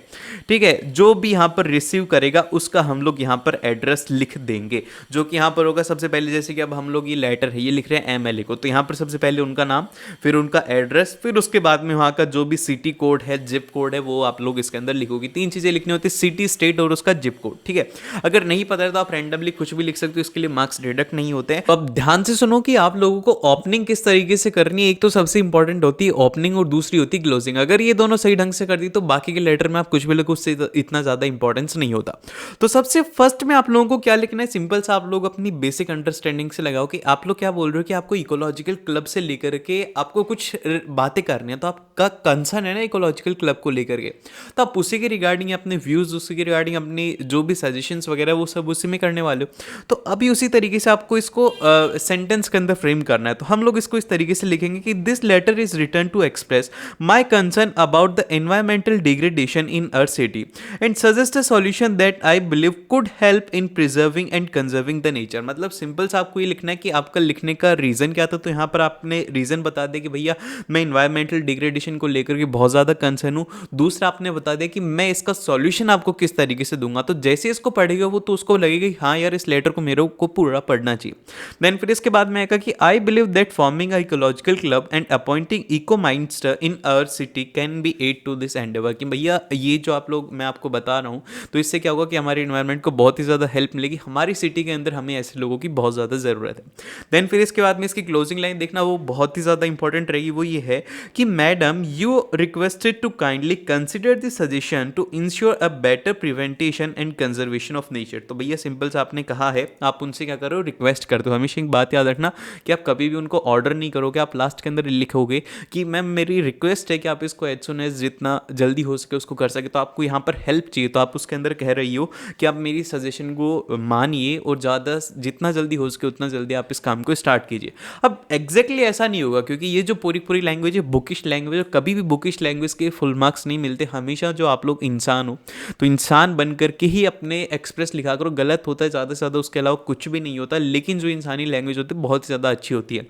ठीक है, जो भी यहाँ पर रिसीव करेगा उसका हम लोग यहाँ पर एड्रेस लिख देंगे, जो कि यहाँ पर होगा सबसे पहले। जैसे कि अब हम लोग ये लेटर है ये लिख रहे हैं MLA को, तो यहाँ पर सबसे पहले उनका नाम, फिर उनका एड्रेस, फिर उसके बाद में वहाँ का जो भी सिटी कोड है, जिप कोड है, वो आप लोग इसके अंदर लिखोगे। 3 चीजें लिखनी होती है, सिटी, स्टेट और उसका जिप कोड, ठीक है। अगर नहीं पता है तो आप रैंडमली कुछ भी लिख सकते हो, इसके लिए मार्क्स डिडक्ट नहीं होते हैं। अब ध्यान से सुनो कि आप लोगों को ओपनिंग किस तरीके से करनी है। एक तो सबसे इंपॉर्टेंट होती है ओपनिंग और दूसरी होती है क्लोजिंग। अगर ये दोनों सही ढंग से कर दी तो बाकी के लेटर में आप कुछ भी लिखो, उससे इतना ज्यादा इंपॉर्टेंस नहीं होता। तो सबसे फर्स्ट में आप लोगों को क्या लिखना है, सिंपल सा आप लोग अपनी बेसिक अंडरस्टैंडिंग से लगाओ कि आप लोग क्या बोल रहे हो कि आपको इकोलॉजिकल क्लब से लेकर के आपको कुछ बातें करनी है। तो आपका कंसर्न है ना इकोलॉजिकल क्लब को लेकर के, तो आप उसी के रिगार्डिंग अपने व्यूज, उसी के रिगार्डिंग अपनी जो भी सजेशंस वगैरह वो सब उसी में करने वाले हो। तो अभी उसी तरीके से आपको इसको सेंटेंस के अंदर फ्रेम करना है। तो हम लोग इसको इस तरीके से लिखेंगे कि this letter is written to express my concern about the environmental degradation in our city and suggest a solution that I believe could help in preserving and conserving the nature. मतलब सिंपल सा आपको ये लिखना है कि आपका लिखने का रीजन क्या था। तो यहाँ पर आपने रीजन बता दिया कि भैया मैं इन्वायरमेंटल डिग्रेडेशन को लेकर के बहुत ज्यादा कंसर्न हूँ। दूसरा आपने बता दिया कि मैं इसका सॉल्यूशन आपको किस तरीके से दूंगा। तो जैसे इसको पढ़ेगा वो तो उसको लगेगा कि हाँ यार इस लेटर को मेरे को पूरा पढ़ना चाहिए। देन फिर इसके बाद में आएगा कि I believe that forming a ecological club and appointing eco ministers in our city can be add to this endeavour. कि भैया ये जो आप लोग मैं आपको बता रहा हूँ तो इससे क्या होगा कि हमारे इन्वायरमेंट को बहुत ही ज़्यादा हेल्प मिलेगी। हमारी सिटी के अंदर हमें ऐसे लोगों की बहुत ज़्यादा ज़रूरत है। देन फिर इसके बाद में इसकी क्लोजिंग लाइन देखना वो बहुत ही ज़्यादा इंपॉर्टेंट रहेगी। वो ये है कि madam you requested to kindly consider the suggestion to ensure a better prevention and conservation of nature. तो भैया सिंपल से आपने कहा है, आप उनसे क्या करो, रिक्वेस्ट कर दो। हमेशा एक बात याद रखना कि आप कभी भी उनको ऑर्डर नहीं करोगे, आप लास्ट के अंदर लिखोगे कि मैम मेरी रिक्वेस्ट है कि आप इसको एज सुन एज जितना जल्दी हो सके उसको कर सके। तो आपको यहाँ पर हेल्प चाहिए तो आप उसके अंदर कह रही हो कि आप मेरी सजेशन को मानिए और ज़्यादा जितना जल्दी हो सके उतना जल्दी आप इस काम को स्टार्ट कीजिए। अब एग्जैक्टली ऐसा नहीं होगा क्योंकि ये जो पूरी लैंग्वेज है बुकिश लैंग्वेज है। कभी भी बुकिश लैंग्वेज के फुल मार्क्स नहीं मिलते। हमेशा जो आप लोग इंसान हो तो इंसान बन करके ही अपने एक्सप्रेस लिखा करो। गलत होता है ज़्यादा से ज़्यादा, उसके अलावा कुछ भी नहीं होता। लेकिन जो इंसानी लैंग्वेज होती है बहुत ही ज़्यादा अच्छी होती है।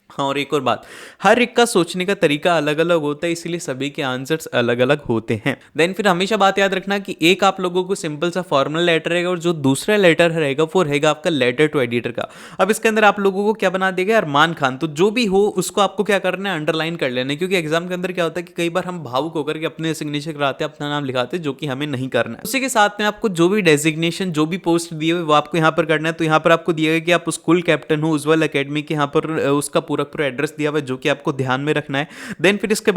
हाँ, और एक और बात, हर एक का सोचने का तरीका अलग अलग होता है, इसलिए सभी के आंसर्स अलग अलग होते हैं। देन फिर हमेशा बात याद रखना कि एक आप लोगों को सिंपल सा फॉर्मल लेटर रहेगा और जो दूसरा लेटर रहेगा वो रहेगा आपका लेटर टू एडिटर का। अब इसके अंदर आप लोगों को क्या बना देगा, अरमान खान। तो जो भी हो उसको आपको क्या करना है, अंडरलाइन कर लेना है। क्योंकि एग्जाम के अंदर क्या होता है कि कई बार हम भावुक होकर के अपने सिग्नेचर कराते हैं, अपना नाम लिखाते हैं, जो कि हमें नहीं करना है। उसी के साथ में आपको जो भी डेजिग्नेशन जो भी पोस्ट दिए हुए वो आपको यहाँ पर करना है। तो यहाँ पर आपको दिया गया कि आप स्कूल कैप्टन हो उज्जवल अकेडमी के, यहाँ पर उसका पूरा एड्रेस दिया हुआ जो कि आपको ध्यान में रखना है। देन फिर इसके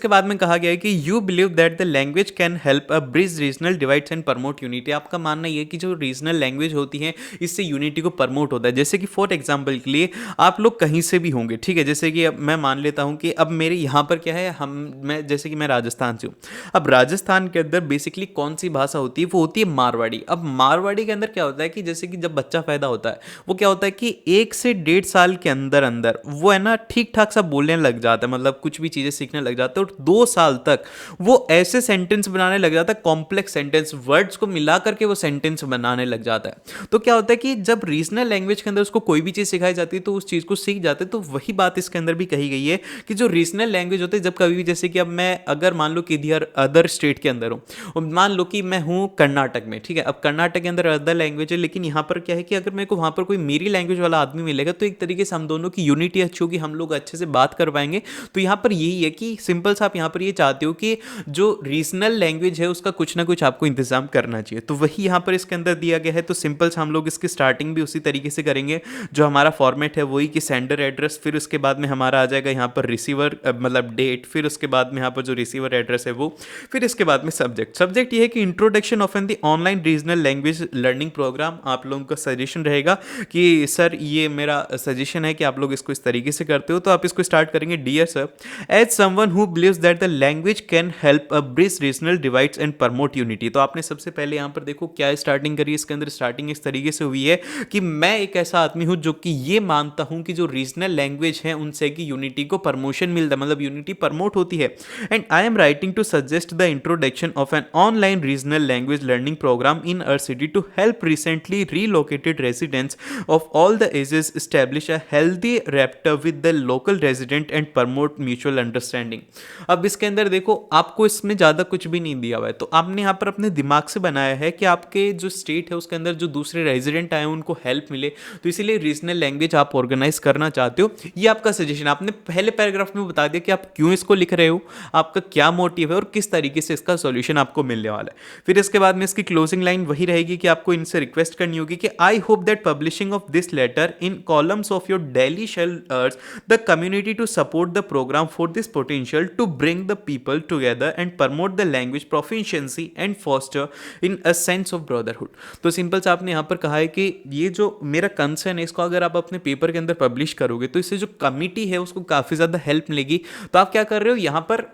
बाद में कहा गया है कि you believe that the language can help a bridge regional divides and promote unity. आपका मानना यह है कि जो रीजनल लैंग्वेज होती है इससे यूनिटी को प्रमोट होता है। जैसे कि फॉर एग्जांपल के लिए आप लोग कहीं से भी होंगे, ठीक है, जैसे कि अब मैं मान लेता हूं कि अब मेरे यहाँ पर क्या है, जैसे कि मैं राजस्थान से हूँ। अब राजस्थान के अंदर बेसिकली कौन सी भाषा होती है, वो होती है मारवाड़ी। अब मारवाड़ी के अंदर क्या होता है कि जैसे कि जब बच्चा पैदा होता है वो क्या होता है कि 1 से 1.5 साल के अंदर अंदर अंदर वो है ना ठीक ठाक सा बोलने लग जाता है, मतलब कुछ भी चीज़ें सीखने लग जाता है, और 2 साल तक वो ऐसे सेंटेंस बनाने लग जाता है, कॉम्प्लेक्स सेंटेंस, वर्ड्स को मिला करके वो सेंटेंस बनाने लग जाता है। तो क्या होता है कि जब रीजनल लैंग्वेज के अंदर उसको कोई भी चीज़ सिखाई जाती है तो उस चीज़ को सीख जाते हैं। तो वही बात इसके अंदर भी कही गई है कि जो रीजनल लैंग्वेज होते हैं, जब कभी भी, जैसे कि अब मैं अगर मान लो कि अदर स्टेट के अंदर हूँ, और मान लो कि मैं हूँ कर्नाटक में, ठीक है, अब कर्नाटक के अंदर अदर लैंग्वेज है, लेकिन यहाँ पर क्या है कि अगर मेरे को वहाँ पर कोई मेरी लैंग्वेज वाला आदमी मिलेगा तो एक तरीके से हम दोनों की यूनिटी अच्छी होगी, हम लोग अच्छे से बात कर पाएंगे। तो यहाँ पर यही है कि सिंपल सा आप यहाँ पर ये चाहते हो कि जो रीजनल लैंग्वेज है उसका कुछ ना कुछ आपको इंतजाम करना चाहिए, तो वही यहाँ पर इसके अंदर दिया गया है। तो सिंपल से हम लोग इसकी स्टार्टिंग भी उसी तरीके से करेंगे, जो हमारा फॉर्मेट है वही कि सेंडर एड्रेस, फिर उसके बाद में हमारा आ जाएगा यहाँ पर रिसीवर मतलब डेट, फिर उसके बाद में यहाँ पर जो रिसीवर एड्रेस है वो, फिर इसके बाद में सब्जेक्ट ये है कि introduction of an the online regional language learning programme. आप लोगों का सजेशन रहेगा कि सर ये मेरा सजेशन है कि आप लोग इसको इस तरीके से करते हो, तो आप इसको स्टार्ट करेंगे, dear sir, as someone who believes that the language can help a bridge regional divides and promote unity. तो आपने सबसे पहले यहाँ पर देखो क्या स्टार्टिंग करी, इसके अंदर स्टार्टिंग इस तरीके से हुई है कि मैं एक ऐसा आदमी हूँ जो कि ये मानता हूँ कि जो रीजनल लैंग्वेज है उनसे कि यूनिटी को प्रमोशन मिलता है, मतलब यूनिटी प्रमोट होती है। And I am writing to suggest the introduction of an online regional language learning programme in our city to help recently relocated residents of all the ages establish a healthy rapport with the local resident and promote mutual understanding। अब इसके अंदर देखो आपको इसमें ज़्यादा कुछ भी नहीं दिया हुआ है, तो आपने यहाँ पर अपने दिमाग से बनाया है कि आपके जो स्टेट है उसके अंदर जो दूसरे रेजिडेंट आए उनको हेल्प मिले, तो इसीलिए रीजनल लैंग्वेज आप ऑर्गेनाइज करना चाहते हो। ये आपका सजेशन, आपने पहले पैराग्राफ में बता दिया कि आप क्यों इसको लिख रहे हो, आपका क्या मोटिव है और किस तरीके से इसका सॉल्यूशन आपको मिलने वाला है। फिर इसके बाद में इसकी क्लोजिंग लाइन वही रहेगी कि आपको इनसे रिक्वेस्ट करनी होगी कि I hope that publishing of this letter in columns of your daily shall urge the community to support the program for this potential to bring the people together and promote the language proficiency and foster in a sense of brotherhood। तो simple से आपने यहाँ पर कहा है कि ये जो मेरा कंसर्न है इसको अगर आप अपने पेपर के अंदर पब्लिश करोगे तो इससे जो कमिटी है उसको काफ़ी ज़्यादा हेल्प मिलेगी। तो आप क्या कर रहे हो यहाँ पर,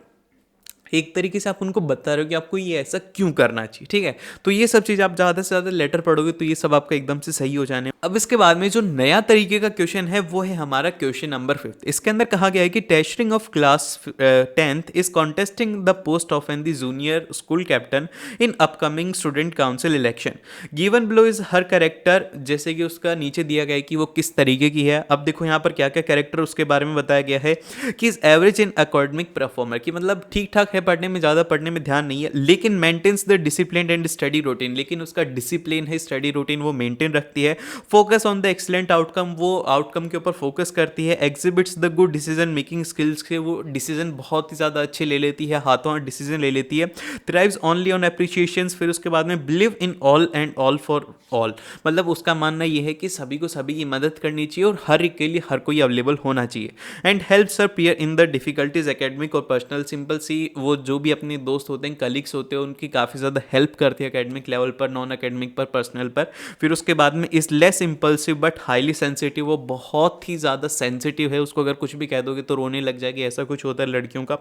एक तरीके से आप उनको बता रहे हो कि आपको ये ऐसा क्यों करना चाहिए, ठीक है। तो ये सब चीज़ आप ज़्यादा से ज़्यादा लेटर पढ़ोगे तो ये सब आपका एकदम से सही हो जाने। अब इसके बाद में जो नया तरीके का क्वेश्चन है वो है हमारा क्वेश्चन नंबर 5। इसके अंदर कहा गया है कि testing of class 10th is contesting the post of an the junior school captain in upcoming student council election. Given below is her character, जैसे कि उसका नीचे दिया गया है कि वो किस तरीके की है। अब देखो यहाँ पर क्या क्या कैरेक्टर उसके बारे में बताया गया है कि is average in academic performer, की मतलब ठीक ठाक है पढ़ने में, ज़्यादा पढ़ने में ध्यान नहीं है, लेकिन maintains the discipline and study routine, लेकिन उसका डिसिप्लिन है, स्टडी रूटीन वो मेंटेन रखती है। Focus on the excellent outcome, वो आउटकम के ऊपर फोकस करती है। Exhibits the good decision making skills के, वो डिसीजन बहुत ही ज़्यादा अच्छे ले लेती है, हाथों हाथ डिसीजन ले लेती है। थ्राइव्स ओनली ऑन एप्रिशिएशंस, फिर उसके बाद में believe in all and all for all, मतलब उसका मानना ये है कि सभी को सभी की मदद करनी चाहिए और हर एक के लिए हर कोई अवेलेबल होना चाहिए। And helps her peer in the difficulties academic और पर्सनल, सिंपल सी वो जो भी अपने दोस्त होते हैं, कलीग्स होते हैं, उनकी काफ़ी ज़्यादा हेल्प करती है एकेडमिक लेवल पर, नॉन एकेडमिक पर, पर्सनल पर। फिर उसके बाद में is less impulsive but highly sensitive, वो बहुत ही ज़्यादा सेंसिटिव है, उसको अगर कुछ भी कह दोगे तो रोने लग जाएगी, ऐसा कुछ होता है लड़कियों का।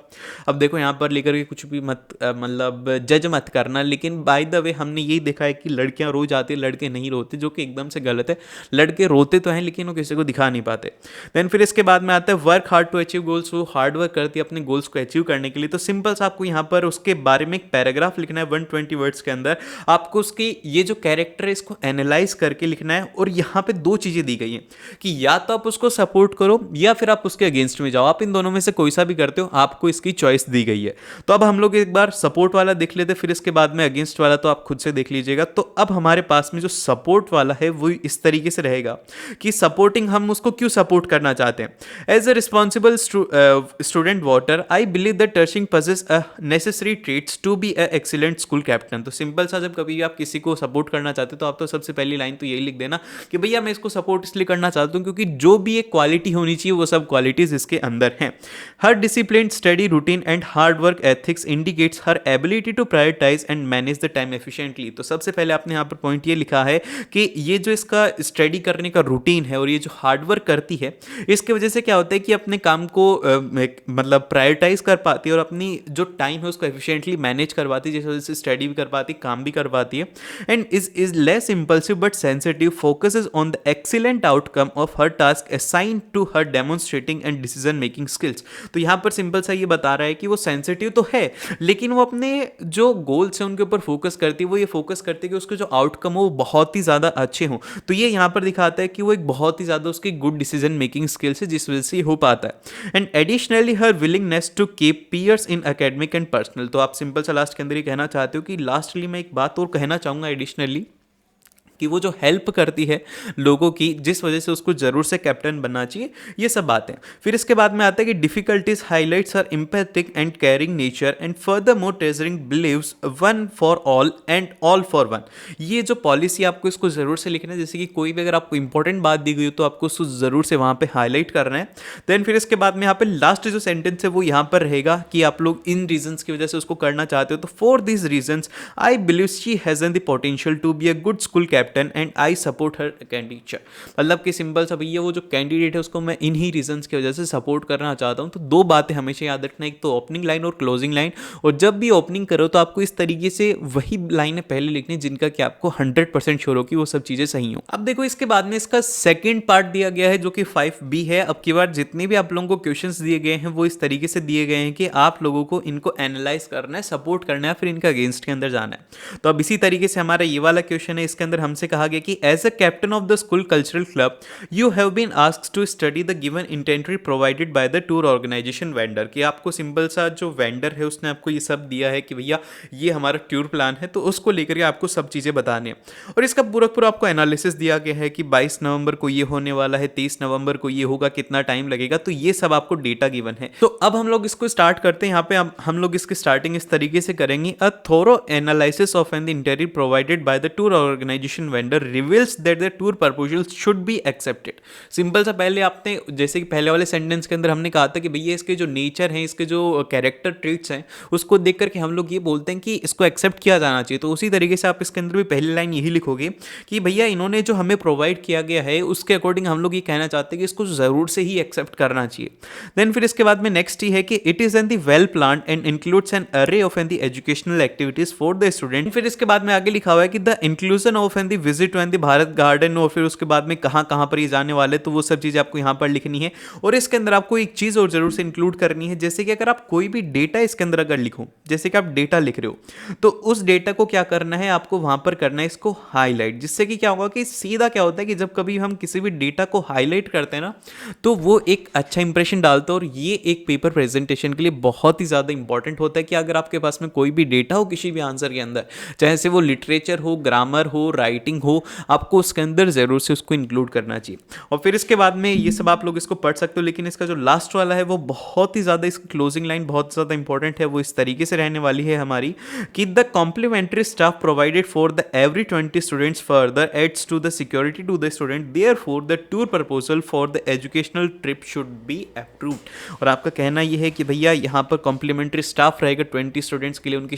अब देखो यहाँ पर लेकर के कुछ भी मत मतलब जज मत करना, लेकिन बाय द वे हमने यही देखा है कि लड़कियाँ रो जाती है, लड़के नहीं रोते, जो कि एकदम से गलत है। लड़के रोते तो हैं लेकिन वो किसी को दिखा नहीं पाते। देन फिर इसके बाद में आता है work hard to achieve goals, वो हार्ड वर्क करती है अपने गोल्स को अचीव करने के लिए। तो सिंपल सा आपको यहाँ पर उसके बारे में एक पैराग्राफ लिखना है 120 वर्ड्स के अंदर। आपको उसकी ये जो कैरेक्टर है इसको एनालाइज करके लिखना है, और यहाँ पे दो चीज़ें दी गई हैं कि या तो आप उसको सपोर्ट करो या फिर आप उसके अगेंस्ट में जाओ, आप इन दोनों में से कोई सा भी करते हो, आपको इसकी चॉइस दी गई है। तो अब हम लोग एक बार सपोर्ट वाला देख लेते, फिर इसके बाद में अगेंस्ट वाला तो आप खुद से देख लीजिएगा। तो अब हमारे पास में जो सपोर्ट वाला है वो इस तरीके से रहेगा कि सपोर्टिंग, हम उसको क्यों सपोर्ट करना चाहते हैं। As a responsible student voter I believe that टर्शिंग possesses a necessary traits to be a excellent school captain. तो सिंपल सा जब कभी भी आप किसी को सपोर्ट करना चाहते हो तो आप तो सबसे पहली लाइन तो यही लिख देना कि भैया मैं इसको सपोर्ट इसलिए करना चाहता हूँ क्योंकि जो भी एक क्वालिटी होनी चाहिए वो सब क्वालिटीज इसके अंदर हैं। Her discipline, study routine and hard work ethics indicates her ability to prioritise and manage the time efficiently. तो सबसे पहले आपने यहाँ पर पॉइंट ये लिखा है कि ये जो इसका स्टडी करने का रूटीन है और ये जो हार्ड वर्क करती है, इसकी वजह से क्या होता है कि अपने काम को मतलब प्रायोरिटाइज कर पाती है और अपनी जो टाइम है उसको एफिशिएंटली मैनेज करवाती है, जिस वजह से स्टडी भी कर पाती, काम भी कर पाती है। And is less impulsive but sensitive, focuses on the excellent outcome of her task assign to her, demonstrating and decision making skills. तो यहाँ पर सिंपल सा ये बता रहा है कि वो सेंसिटिव तो है, लेकिन वो अपने जो गोल्स हैं उनके ऊपर फोकस करती है। वो ये फोकस करती है कि उसके जो आउटकम हो वो बहुत ही ज़्यादा अच्छे हों। तो ये यहाँ पर दिखाता है कि वो एक बहुत ही ज़्यादा उसकी गुड डिसीजन मेकिंग स्किल्स है, जिस वजह से ये हो पाता है। And additionally her willingness to keep peers in academic and personal. तो आप सिंपल सा लास्ट के अंदर ही कहना चाहते हो कि लास्टली मैं एक बात और कहना चाहूँगा एडिशनली, कि वो जो हेल्प करती है लोगों की, जिस वजह से उसको जरूर से कैप्टन बनना चाहिए। ये सब बातें। फिर इसके बाद में आता है कि difficulties highlights her empathic and caring nature and further more treasuring believes one for all and all for one. ये जो पॉलिसी आपको इसको जरूर से लिखना है, जैसे कि कोई भी अगर आपको इंपॉर्टेंट बात दी गई हो तो आपको उसको जरूर से वहां पे हाईलाइट करना है। देन फिर इसके बाद में यहाँ पे लास्ट जो सेंटेंस है वो यहाँ पर रहेगा कि आप लोग इन रीजंस की वजह से उसको करना चाहते हो। तो for this reasons I believe she has an the potential to be a good school captain and I support her candidate. मतलब कि सिंपल सा भैया वो जो कैंडिडेट है उसको मैं इन्हीं रीजंस की वजह से सपोर्ट करना चाहता हूँ। तो दो बातें हमेशा याद रखना, एक तो ओपनिंग लाइन और क्लोजिंग लाइन। और जब भी ओपनिंग करो तो आपको इस तरीके से वही लाइनें पहले लिखनी जिनका कि आपको 100% श्योर हो कि वो सब चीजें सही हो। अब देखो इसके बाद में इसका सेकंड पार्ट दिया गया है जो कि 5B है। अब की बार जितने भी आप लोगों को क्वेश्चंस दिए गए हैं वो इस तरीके से दिए गए हैं कि आप लोगों को इनको एनालाइज करना है, सपोर्ट करना है, फिर इनका अगेंस्ट के अंदर जाना है। तो अब इसी तरीके से हमारा ये वाला क्वेश्चन है, इसके अंदर हमसे कहा गया कि as a captain of the school cultural club you have been asked to study the given inventory provided by the tour organisation vendor. कि आपको सिंपल सा जो वेंडर है उसने आपको ये सब दिया है कि भैया ये हमारा टूर प्लान है, तो उसको लेकर के आपको सब चीज़ें बतानी है। और इसका पूरा पूरा आपको एनालिसिस दिया गया है कि 22 नवंबर को ये होने वाला है, 23 नवंबर को ये होगा, कितना टाइम लगेगा। तो ये सब आपको डेटा गिवन है। तो अब हम लोग इसको स्टार्ट करते हैं। यहाँ पे हम लोग इसकी स्टार्टिंग इस तरीके से करेंगे। A thorough analysis of an inventory provided by the tour organisation vendor reveals that the tour proposal should be accepted. Simple सा पहले आपने जैसे कि पहले वाले सेंटेंस के अंदर हमने कहा था कि भैया इसके जो नेचर हैं, इसके जो कैरेक्टर ट्रेट्स हैं, उसको देख करके हम लोग ये बोलते हैं कि इसको एक्सेप्ट किया जाना चाहिए। तो उसी तरीके से आप इसके अंदर भी पहली लाइन यही लिखोगे कि भैया इन्होंने जो हमें प्रोवाइड किया गया है उसके अकॉर्डिंग हम लोग ये कहना चाहते हैं कि इसको जरूर से ही एक्सेप्ट करना चाहिए। देन फिर इसके बाद में नेक्स्ट ही है कि it is an the well plan and includes an array of an the educational activities for the student. फिर इसके बाद में आगे लिखा हुआ है कि the inclusion of an the visit to an the Bharat garden, और फिर उसके बाद में कहाँ कहाँ पर ये जाने वाले, तो वो सब चीज़ें आपको यहाँ पर लिखनी है। और इसके अंदर आपको एक चीज़ और जरूर से इंक्लूड करनी है, जैसे कि अगर आप कोई भी डेटा इसके अंदर अगर लिखो, जैसे कि आप डेटा लिख रहे हो, तो उस डेटा को क्या करना है, आपको वहां पर करना है इसको हाईलाइट। जिससे कि क्या होगा कि सीधा क्या होता है कि जब कभी हम किसी भी डेटा को हाईलाइट करते हैं ना, तो वो एक अच्छा इंप्रेशन डालता है। और ये एक पेपर प्रेजेंटेशन के लिए बहुत ही ज़्यादा इंपॉर्टेंट होता है कि अगर आपके पास में कोई भी डेटा हो किसी भी आंसर के अंदर, चाहे से वो लिटरेचर हो, ग्रामर हो, राइटिंग हो, आपको उसके अंदर जरूर से उसको इंक्लूड करना चाहिए। और फिर इसके बाद में ये सब आप लोग इसको पढ़ सकते हो, लेकिन इसका जो लास्ट वाला है वो बहुत ही ज़्यादा, इसकी क्लोजिंग लाइन बहुत ज़्यादा इंपॉर्टेंट है। वो इस तरीके से रहने वाली है हमारी कि the complimentary staff provided for the every 20 students further adds to the security to the student, therefore the tour proposal for the educational trip should be approved. और आपका कहना ये है कि भैया यहाँ पर कॉम्प्लीमेंट्री स्टाफ रहेगा 20 स्टूडेंट्स के लिए, उनकी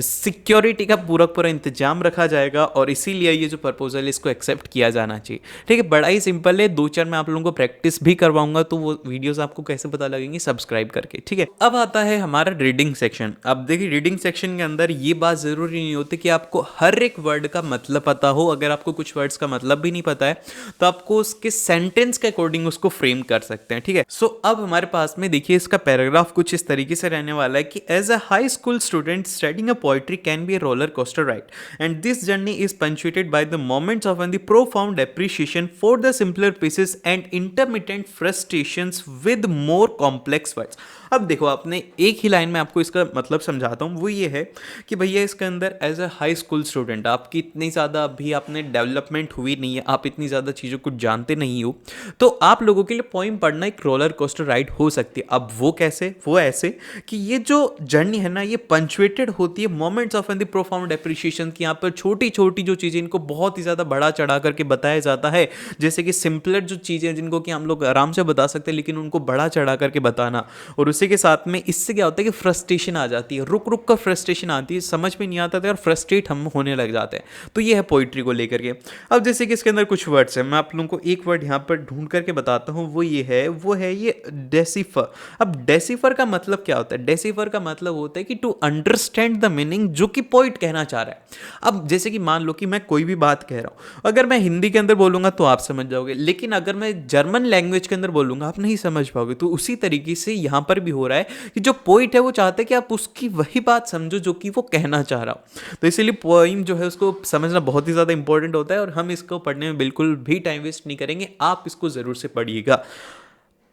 सिक्योरिटी का पूरा पूरा इंतजाम रखा जाएगा, और इसीलिए ये जो प्रपोजल है इसको एक्सेप्ट किया जाना चाहिए। ठीक है, बड़ा ही सिंपल है। 2-4 मैं आप लोगों को प्रैक्टिस भी करवाऊंगा, तो वो वीडियोस आपको कैसे पता लगेंगे, सब्सक्राइब करके। ठीक है, अब आता है हमारा रीडिंग सेक्शन। अब देखिए रीडिंग सेक्शन के अंदर ये बात जरूरी नहीं होती कि आपको हर एक वर्ड का मतलब पता हो। अगर आपको कुछ वर्ड्स का मतलब भी नहीं पता है तो आपको उसके सेंटेंस के अकॉर्डिंग उसको फ्रेम कर सकते हैं। ठीक है, सो अब हमारे पास में देखिए इसका पैराग्राफ कुछ इस तरीके से रहने वाला है कि as a high school student studying a poetry can be a roller coaster ride, and this journey is punctuated by the moments of and the profound appreciation for the simpler pieces and intermittent frustrations with more complex words। अब देखो, आपने एक ही line में आपको इसका मतलब समझाता हूँ। वो ये है कि भैया इसके अंदर as a high school student आपकी इतनी ज़्यादा अभी आपने डेवलपमेंट हुई नहीं है, आप इतनी ज़्यादा चीज़ों को जानते नहीं हो, तो आप लोगों के लिए पोइम पढ़ना एक रोलर कोस्टर राइड हो सकती है। अब वो कैसे? वो ऐसे कि ये जो जर्नी है ना, ये पंचुएटेड होती है moments of and the profound appreciation की। यहाँ पर छोटी छोटी जो चीज़ें इनको बहुत ही ज़्यादा बड़ा चढ़ा करके बताया जाता है, जैसे कि सिंपलर जो चीज़ें जिनको कि हम लोग आराम से बता सकते हैं, लेकिन उनको बड़ा चढ़ा करके बताना। और उसी के साथ में इससे क्या होता है कि फ्रस्ट्रेशन आ जाती है, रुक रुक कर फ्रस्ट्रेशन आती है, समझ में नहीं आता था और फ्रस्ट्रेट हम होने लग जाते हैं। तो ये है पोइट्री को लेकर के। अब जैसे कि इसके अंदर कुछ वर्ड्स हैं, मैं आप लोगों को एक वर्ड यहाँ पर ढूंढ करके बताता हूँ, वो है ये डेसिफर। अब डेसिफर का मतलब क्या होता है? डेसिफर का मतलब होता है कि टू अंडरस्टैंड द मीनिंग, जो कि पोइट कहना चाह रहा है। अब जैसे कि मान लो कि मैं कोई भी बात कह रहा हूँ, अगर मैं हिंदी के अंदर बोलूंगा तो आप समझ जाओगे, लेकिन अगर मैं जर्मन लैंग्वेज के अंदर बोलूंगा आप नहीं समझ पाओगे। तो उसी तरीके से यहाँ पर भी हो रहा है कि जो पोइट है वो चाहता है कि आप उसकी वही बात समझो जो कि वो कहना चाह रहा हो। तो इसीलिए पोइम जो है उसको समझना बहुत ही ज़्यादा इंपॉर्टेंट होता है, और हम इसको पढ़ने में बिल्कुल भी टाइम वेस्ट नहीं करेंगे, आप इसको ज़रूर से पढ़िएगा।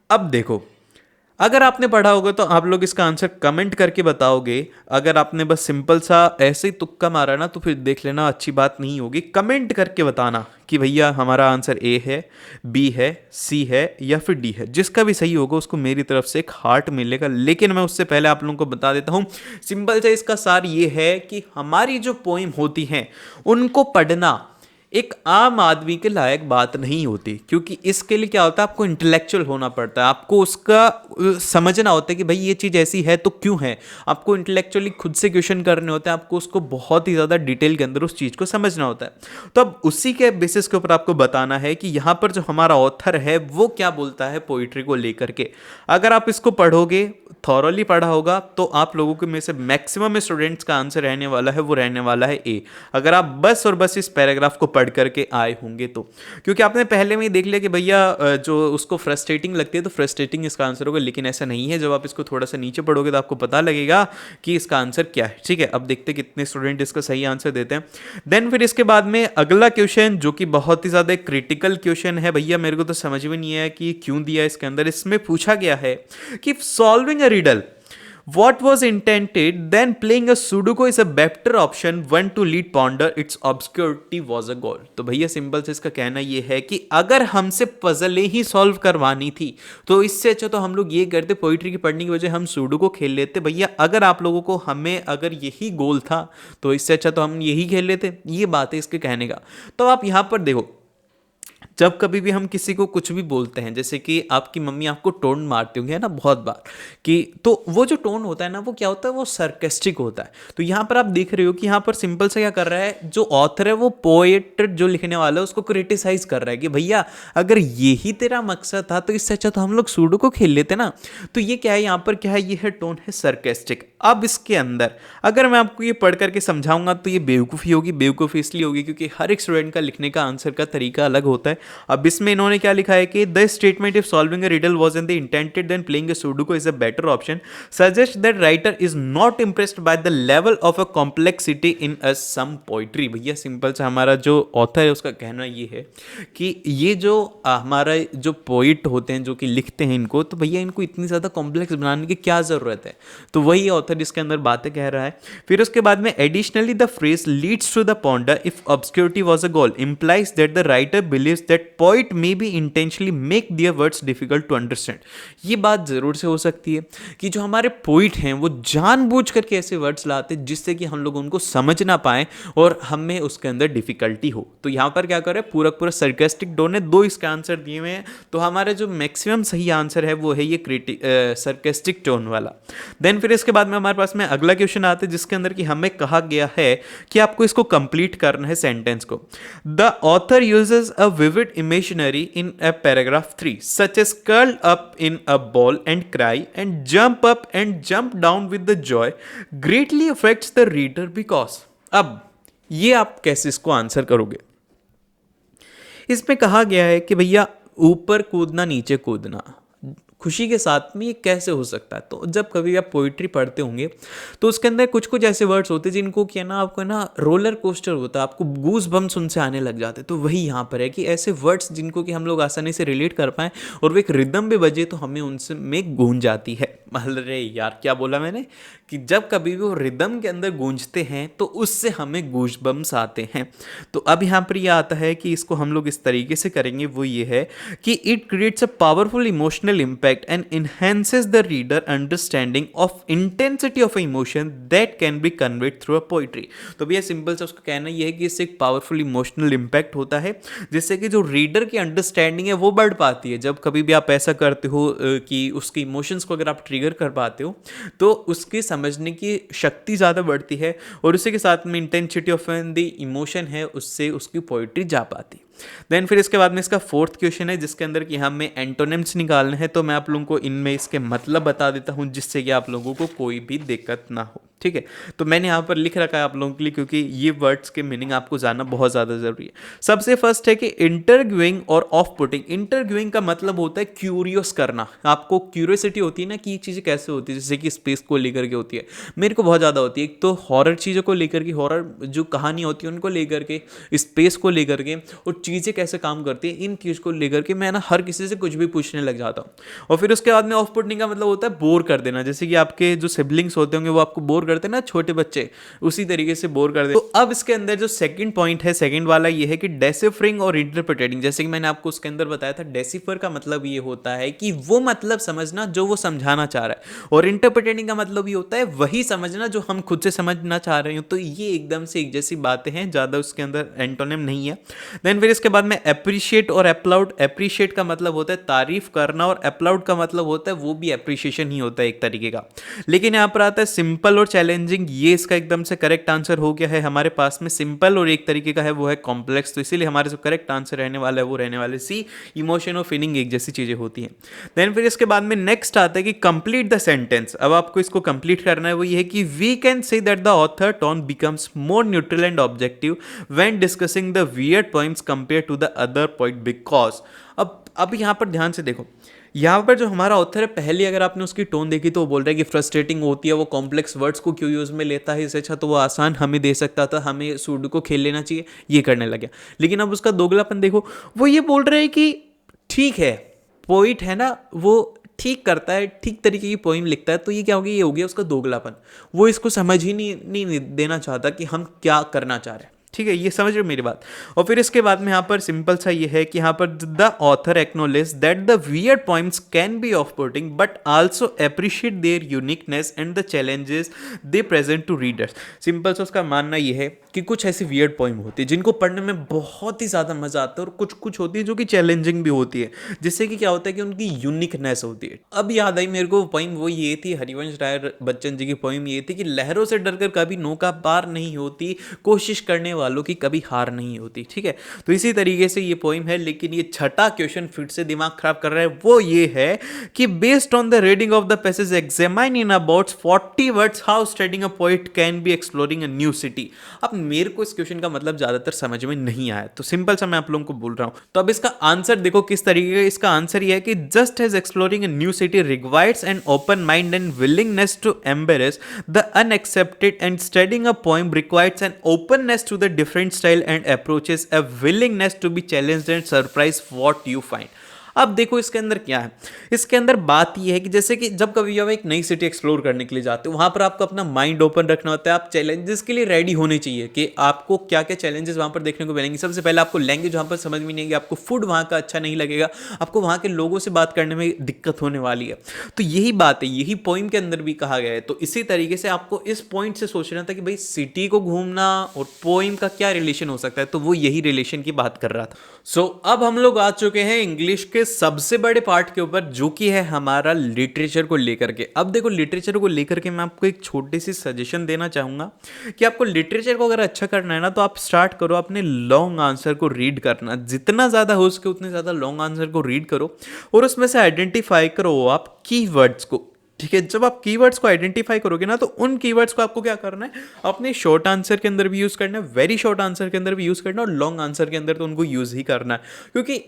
अब देखो, अगर आपने पढ़ा होगा तो आप लोग इसका आंसर कमेंट करके बताओगे। अगर आपने बस सिंपल सा ऐसे ही तुक्का मारा ना तो फिर देख लेना, अच्छी बात नहीं होगी। कमेंट करके बताना कि भैया हमारा आंसर ए है, बी है, सी है या फिर डी है। जिसका भी सही होगा उसको मेरी तरफ से एक हार्ट मिलेगा। लेकिन मैं उससे पहले आप लोगों को बता देता हूँ, सिंपल से इसका सार ये है कि हमारी जो पोइम होती हैं उनको पढ़ना एक आम आदमी के लायक बात नहीं होती, क्योंकि इसके लिए क्या होता है, आपको इंटेलेक्चुअल होना पड़ता है, आपको उसका समझना होता है कि भाई ये चीज़ ऐसी है तो क्यों है। आपको इंटेलेक्चुअली खुद से क्वेश्चन करने होते हैं, आपको उसको बहुत ही ज़्यादा डिटेल के अंदर उस चीज़ को समझना होता है। तो अब उसी के बेसिस के ऊपर आपको बताना है कि यहाँ पर जो हमारा ऑथर है वो क्या बोलता है पोइट्री को लेकर के। अगर आप इसको पढ़ोगे, थॉरली पढ़ा होगा, तो आप लोगों के में से मैक्सिमम स्टूडेंट्स का आंसर रहने वाला है, वो रहने वाला है ए। अगर आप बस और बस इस पैराग्राफ को पढ़ करके आए होंगे तो, क्योंकि आपने पहले में ही देख लिया कि भैया जो उसको फ्रस्ट्रेटिंग लगती है तो फ्रस्ट्रेटिंग इसका आंसर होगा, लेकिन ऐसा नहीं है। जब आप इसको थोड़ा सा नीचे पढ़ोगे तो आपको पता लगेगा कि इसका आंसर क्या है। ठीक है, अब देखते हैं कितने स्टूडेंट इसका सही आंसर देते हैं। देन फिर इसके बाद में अगला क्वेश्चन, जो कि बहुत ही ज़्यादा क्रिटिकल क्वेश्चन है भैया, मेरे को तो समझ में नहीं आया कि क्यों दिया इसके अंदर। इसमें पूछा गया है कि solving a riddle what was intended, then playing a sudoku is a better option, one to lead ponder its obscurity was a goal। तो भैया सिंपल से इसका कहना ये है कि अगर हमसे पजलें ही सॉल्व करवानी थी तो इससे अच्छा तो हम लोग ये करते, पोइट्री की पढ़ने की वजह हम सुडोकू खेल लेते। भैया अगर आप लोगों को हमें अगर यही गोल था तो इससे अच्छा तो हम यही खेल लेते। ये बात है इसके कहने का। तो आप यहाँ पर देखो, जब कभी भी हम किसी को कुछ भी बोलते हैं, जैसे कि आपकी मम्मी आपको टोन मारती होंगी है ना बहुत बार, कि तो वो जो टोन होता है ना वो क्या होता है, वो सरकेस्टिक होता है। तो यहाँ पर आप देख रहे हो कि यहाँ पर सिंपल से क्या कर रहा है, जो ऑथर है वो पोएट जो लिखने वाला है उसको क्रिटिसाइज कर रहा है कि भैया अगर यही तेरा मकसद था तो इससे अच्छा तो हम लोग सुडोकू खेल लेते ना। तो ये क्या है यहाँ पर, क्या है, ये है टोन है सरकेस्टिक। अब इसके अंदर अगर मैं आपको ये पढ़ करके समझाऊंगा तो ये बेवकूफ़ी होगी। बेवकूफ़ी इसलिए होगी क्योंकि हर एक स्टूडेंट का लिखने का आंसर का तरीका अलग होता है। अब इसमें इन्होंने क्या लिखा है कि the statement if solving a riddle was in the intended then playing a sudoku is a better option suggest that writer is not impressed by the level of a complexity in a some poetry. भैया simple से हमारा जो author है उसका कहना ये है कि ये जो हमारा जो पोइट होते हैं जो कि लिखते हैं इनको, तो भैया इनको इतनी ज़्यादा कॉम्प्लेक्स बनाने की क्या ज़रूरत है। तो वही ऑथर इसके अंदर बातें कह रहा है। फिर उसके बाद में additionally the phrase leads to the ponder if obscurity was a goal implies that the writer believes that poet may be intentionally make their words difficult to understand. ये बात जरूर से हो सकती है कि जो हमारे पोइट हैं वो जानबूझ करके ऐसे वर्ड्स लाते हैं जिससे कि हम लोग उनको समझ ना पाए और हमें उसके अंदर डिफिकल्टी हो। तो यहाँ पर क्या कर रहे हैं, पूरा पूरा सरकेस्टिक टोन है, दो इसके आंसर दिए हुए हैं। तो हमारा जो मैक्सिमम सही आंसर है वो है ये सरकेस्टिक टोन वाला। देन फिर इसके बाद में हमारे पास में अगला क्वेश्चन आता है जिसके अंदर कि हमें कहा गया है कि आपको इसको कंप्लीट करना है सेंटेंस को। The author uses a vivid imaginary in a paragraph 3 such as curled up in a ball and cry and jump up and jump down with the joy greatly affects the reader because. अब ये आप कैसे इसको answer करोगे। इसमें कहा गया है कि भैया ऊपर कूदना नीचे कूदना खुशी के साथ में, ये कैसे हो सकता है। तो जब कभी आप पोइट्री पढ़ते होंगे तो उसके अंदर कुछ कुछ ऐसे वर्ड्स होते हैं जिनको क्या ना आपको ना रोलर कोस्टर होता है, आपको गूज बम्स उनसे आने लग जाते हैं। तो वही यहाँ पर है कि ऐसे वर्ड्स जिनको कि हम लोग आसानी से रिलेट कर पाएँ और वो एक रिदम भी बजे तो हमें उनसे में गूंज जाती है। अरे यार क्या बोला मैंने, कि जब कभी भी वो रिदम के अंदर गूंजते हैं तो उससे हमें गूज बम्स आते हैं। तो अब यहाँ पर यह आता है कि इसको हम लोग इस तरीके से करेंगे, वो ये है कि it creates a powerful emotional impact and enhances the reader understanding of intensity of emotion that can be conveyed through a poetry। तो भैया सिंपल से उसका कहना यह है कि इससे एक पावरफुल इमोशनल इम्पैक्ट होता है जिससे कि जो रीडर की अंडरस्टैंडिंग है वो बढ़ पाती है। जब कभी भी आप ऐसा करते हो कि उसके इमोशंस को अगर आप ट्रिगर कर पाते हो तो उसकी समझने की शक्ति ज़्यादा बढ़ती है और उसी के साथ में इंटेंसिटी ऑफ द इमोशन है उससे उसकी पोइट्री जा पाती। देन फिर इसके बाद में इसका फोर्थ क्वेश्चन है जिसके अंदर कि हमें एंटोनिम्स निकालने हैं, तो मैं आप लोगों को इनमें इसके मतलब बता देता हूं जिससे कि आप लोगों को कोई भी दिक्कत ना हो। ठीक है, तो मैंने यहाँ पर लिख रखा है आप लोगों के लिए क्योंकि ये वर्ड्स के मीनिंग आपको जानना बहुत ज़्यादा ज़रूरी है। सबसे फर्स्ट है कि इंटरव्यूइंग और ऑफ पुटिंग। इंटरव्यूइंग का मतलब होता है क्यूरियस करना, आपको क्यूरियोसिटी होती है ना कि ये चीज़ें कैसे होती है, जैसे कि स्पेस को लेकर के होती है, मेरे को बहुत ज़्यादा होती है। एक तो हॉरर चीज़ों को लेकर के, हॉरर जो कहानी होती है उनको लेकर के, स्पेस को लेकर के और चीज़ें कैसे काम करती है इन चीज़ को लेकर के मैं ना हर किसी से कुछ भी पूछने लग जाता हूँ। और फिर उसके बाद में ऑफ पुटिंग का मतलब होता है बोर कर देना, जैसे कि आपके जो सिबलिंग्स होते होंगे वो आपको बोर करते हैं ना, छोटे बच्चे, उसी तरीके से बोर कर दे। तो अब इसके अंदर जो सेकंड पॉइंट है, सेकंड वाला ये है कि डेसिफरिंग और इंटरप्रिटेटिंग। जैसे कि मैंने आपको उसके अंदर बताया था, डेसिफर का मतलब ये होता है कि वो मतलब समझना जो वो समझाना चाह रहा है, और इंटरप्रिटेटिंग का मतलब ये होता है वही समझना जो हम खुद से समझना चाह रहे हो। तो ये एकदम से एक जैसी बातें हैं, ज़्यादा उसके अंदर एंटोनिम नहीं है। देन फिर इसके बाद में अप्रिशिएट और अपलाउड। अप्रिशिएट का मतलब होता है तारीफ करना और अपलाउड का मतलब होता है वो भी अप्रिशिएशन ही होता है एक तरीके का। लेकिन यहाँ पर आता है सिंपल और चैलेंजिंग। ये इसका एकदम से करेक्ट आंसर हो गया है हमारे पास में। सिंपल और एक तरीके का है वो है कॉम्प्लेक्स, तो इसीलिए हमारे जो करेक्ट आंसर रहने वाला है वो रहने वाले सी। इमोशन और फीलिंग एक जैसी चीजें होती हैं। देन फिर इसके बाद में नेक्स्ट आता है कि कंप्लीट द सेंटेंस। अब आपको इसको कंप्लीट करना है, वो ये है कि we can say that the author tone becomes more neutral and objective when discussing the weird poems compare to the other point because. अब यहाँ पर ध्यान से देखो, यहाँ पर जो हमारा ऑथर है, पहले अगर आपने उसकी टोन देखी तो वो बोल रहा है कि फ्रस्ट्रेटिंग होती है, वो कॉम्प्लेक्स वर्ड्स को क्यों यूज़ में लेता है, इससे अच्छा तो वो आसान हमें दे सकता था, हमें सुडोकू खेल लेना चाहिए, ये करने लगे। लेकिन अब उसका दोगलापन देखो, वो ये बोल रहा है कि ठीक है, पोइट है ना, वो ठीक करता है, ठीक तरीके की पोइम लिखता है, तो ये क्या हो गया, ये हो गया उसका दोगलापन। वो इसको समझ ही नहीं देना चाहता कि हम क्या करना चाह रहे हैं। ठीक है, ये समझ रहे हो मेरी बात। और फिर इसके बाद में यहाँ पर सिंपल सा ये है कि यहाँ पर the author acknowledge that the weird points can be off putting but also appreciate their uniqueness and the challenges they present to readers. Simple सा उसका मानना ये है कि कुछ ऐसी वियर्ड पॉइंट होती है जिनको पढ़ने में बहुत ही ज़्यादा मजा आता है, और कुछ कुछ होती है जो कि चैलेंजिंग भी होती है, जिससे कि क्या होता है कि उनकी यूनिकनेस होती है। अब याद आई मेरे को पोइम, वो ये थी हरिवंश राय बच्चन जी की पोइम, ये थी कि लहरों से डरकर कभी नौका पार नहीं होती, कोशिश करने वालों की कभी हार नहीं होती। ठीक है, तो इसी तरीके से ये पोइम है। लेकिन ये छठा क्वेश्चन फिर से दिमाग खराब कर रहा है, वो ये है कि based on the reading of the passage examine in about 40 words how studying a poet can be exploring a new city. अब मेरे को इस क्वेश्चन का मतलब ज्यादातर समझ में नहीं आया, तो सिंपल सा मैं आप लोगों को बोल रहा हूं। तो अब इसका आंसर देखो किस तरीके का। इसका आंसर ये है कि just as exploring a new city requires an open mind and willingness to embrace the unexpected and studying a poem requires an openness to the different style and approaches, a willingness to be challenged and surprise what you find। अब देखो इसके अंदर क्या है, इसके अंदर बात यह है कि जैसे कि जब कभी आप एक नई सिटी एक्सप्लोर करने के लिए जाते हो, वहां पर आपको अपना माइंड ओपन रखना होता है, आप चैलेंजेस के लिए रेडी होने चाहिए कि आपको क्या क्या चैलेंजेस वहां पर देखने को मिलेंगे। सबसे पहले आपको लैंग्वेज वहां पर समझ में नहीं आएगी, आपको फूड वहां का अच्छा नहीं लगेगा, आपको वहां के लोगों से बात करने में दिक्कत होने वाली है। तो यही बात है, यही पोइम के अंदर भी कहा गया है। तो इसी तरीके से आपको इस पॉइंट से सोचना था कि भाई सिटी को घूमना और पोइम का क्या रिलेशन हो सकता है, तो वो यही रिलेशन की बात कर रहा था। सो अब हम लोग आ चुके हैं इंग्लिश के सबसे बड़े पार्ट के ऊपर, जो कि है हमारा लिटरेचर को लेकर के। अब देखो लिटरेचर को लेकर के मैं आपको एक छोटी सी सजेशन देना चाहूंगा कि आपको लिटरेचर को अगर अच्छा करना है ना, तो आप स्टार्ट करो अपने लॉन्ग आंसर को रीड करना, जितना ज्यादा हो सके उतने ज्यादा लॉन्ग आंसर को रीड करो और उसमें से आइडेंटिफाई करो आप कीवर्ड्स को। ठीक है, जब आप कीवर्ड्स को आइडेंटिफाई करोगे ना, तो उन कीवर्ड्स को आपको क्या करना है, अपने शॉर्ट आंसर के अंदर भी यूज करना है, वेरी शॉर्ट आंसर के अंदर भी यूज करना है, और लॉन्ग आंसर के अंदर तो उनको यूज ही करना है। क्योंकि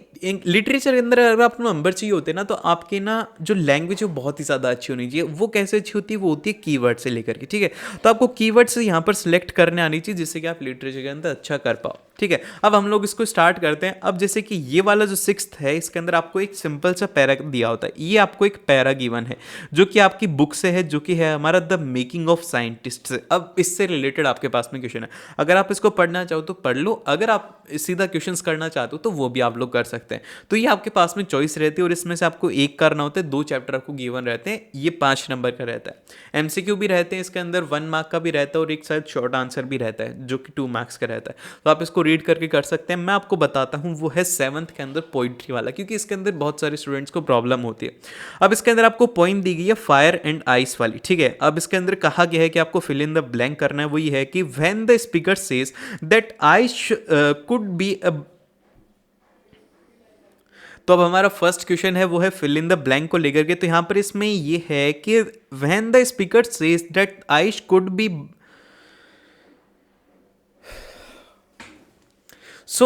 लिटरेचर के अंदर अगर आपको नंबर चाहिए होते हैं ना, तो आपके ना जो लैंग्वेज है वो बहुत ही ज़्यादा अच्छी होनी चाहिए। वो कैसे अच्छी होती है, वो होती है कीवर्ड से लेकर के। ठीक है, तो आपको कीवर्ड से यहाँ पर सिलेक्ट करने आनी चाहिए, जिससे कि आप लिटरेचर के अंदर अच्छा कर पाओ। ठीक है, अब हम लोग इसको स्टार्ट करते हैं। अब जैसे कि ये वाला जो 6th है, इसके अंदर आपको एक सिंपल सा पैरा दिया होता है। ये आपको एक पैरा गिवन है जो कि आपकी बुक से है, जो कि है हमारा द मेकिंग ऑफ साइंटिस्ट से। अब इससे रिलेटेड आपके पास में क्वेश्चन है, अगर आप इसको पढ़ना चाहो तो पढ़ लो, अगर आप सीधा क्वेश्चंस करना चाहते हो तो वो भी आप लोग कर सकते हैं। तो ये आपके पास में चॉइस रहती है, और इसमें से आपको एक करना होता है। 2 चैप्टर आपको गिवन रहते हैं, ये 5 नंबर का रहता है। MCQ भी रहते हैं इसके अंदर, 1 मार्क का भी रहता है, और एक शायद शॉर्ट आंसर भी रहता है जो कि 2 मार्क्स का रहता है। तो आप इसको रीड करके कर सकते हैं। मैं आपको बताता हूँ, वो है 7th के अंदर पोइट्री वाला, क्योंकि इसके अंदर बहुत सारे स्टूडेंट्स को प्रॉब्लम होती है। अब इसके अंदर आपको पोइम दी गई है फायर एंड आइस वाली, ठीक है। अब इसके अंदर कहा गया है कि आपको फिल इन द ब्लैंक करना है। वो ये है कि when the speaker says that ice could be a, तो अब हमारा फर्स्ट क्वेश्चन है वो है फिल इन द ब्लैंक को लेकर के। तो यहां पर इसमें ये है कि when the speaker says that ice could be,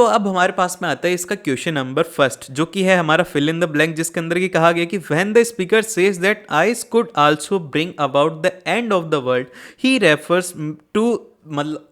अब हमारे पास में आता है इसका क्वेश्चन नंबर फर्स्ट, जो कि है हमारा फिल इन द ब्लैंक, जिसके अंदर की कहा गया कि when the speaker says that ice could also bring about the end of the world he refers to, मतलब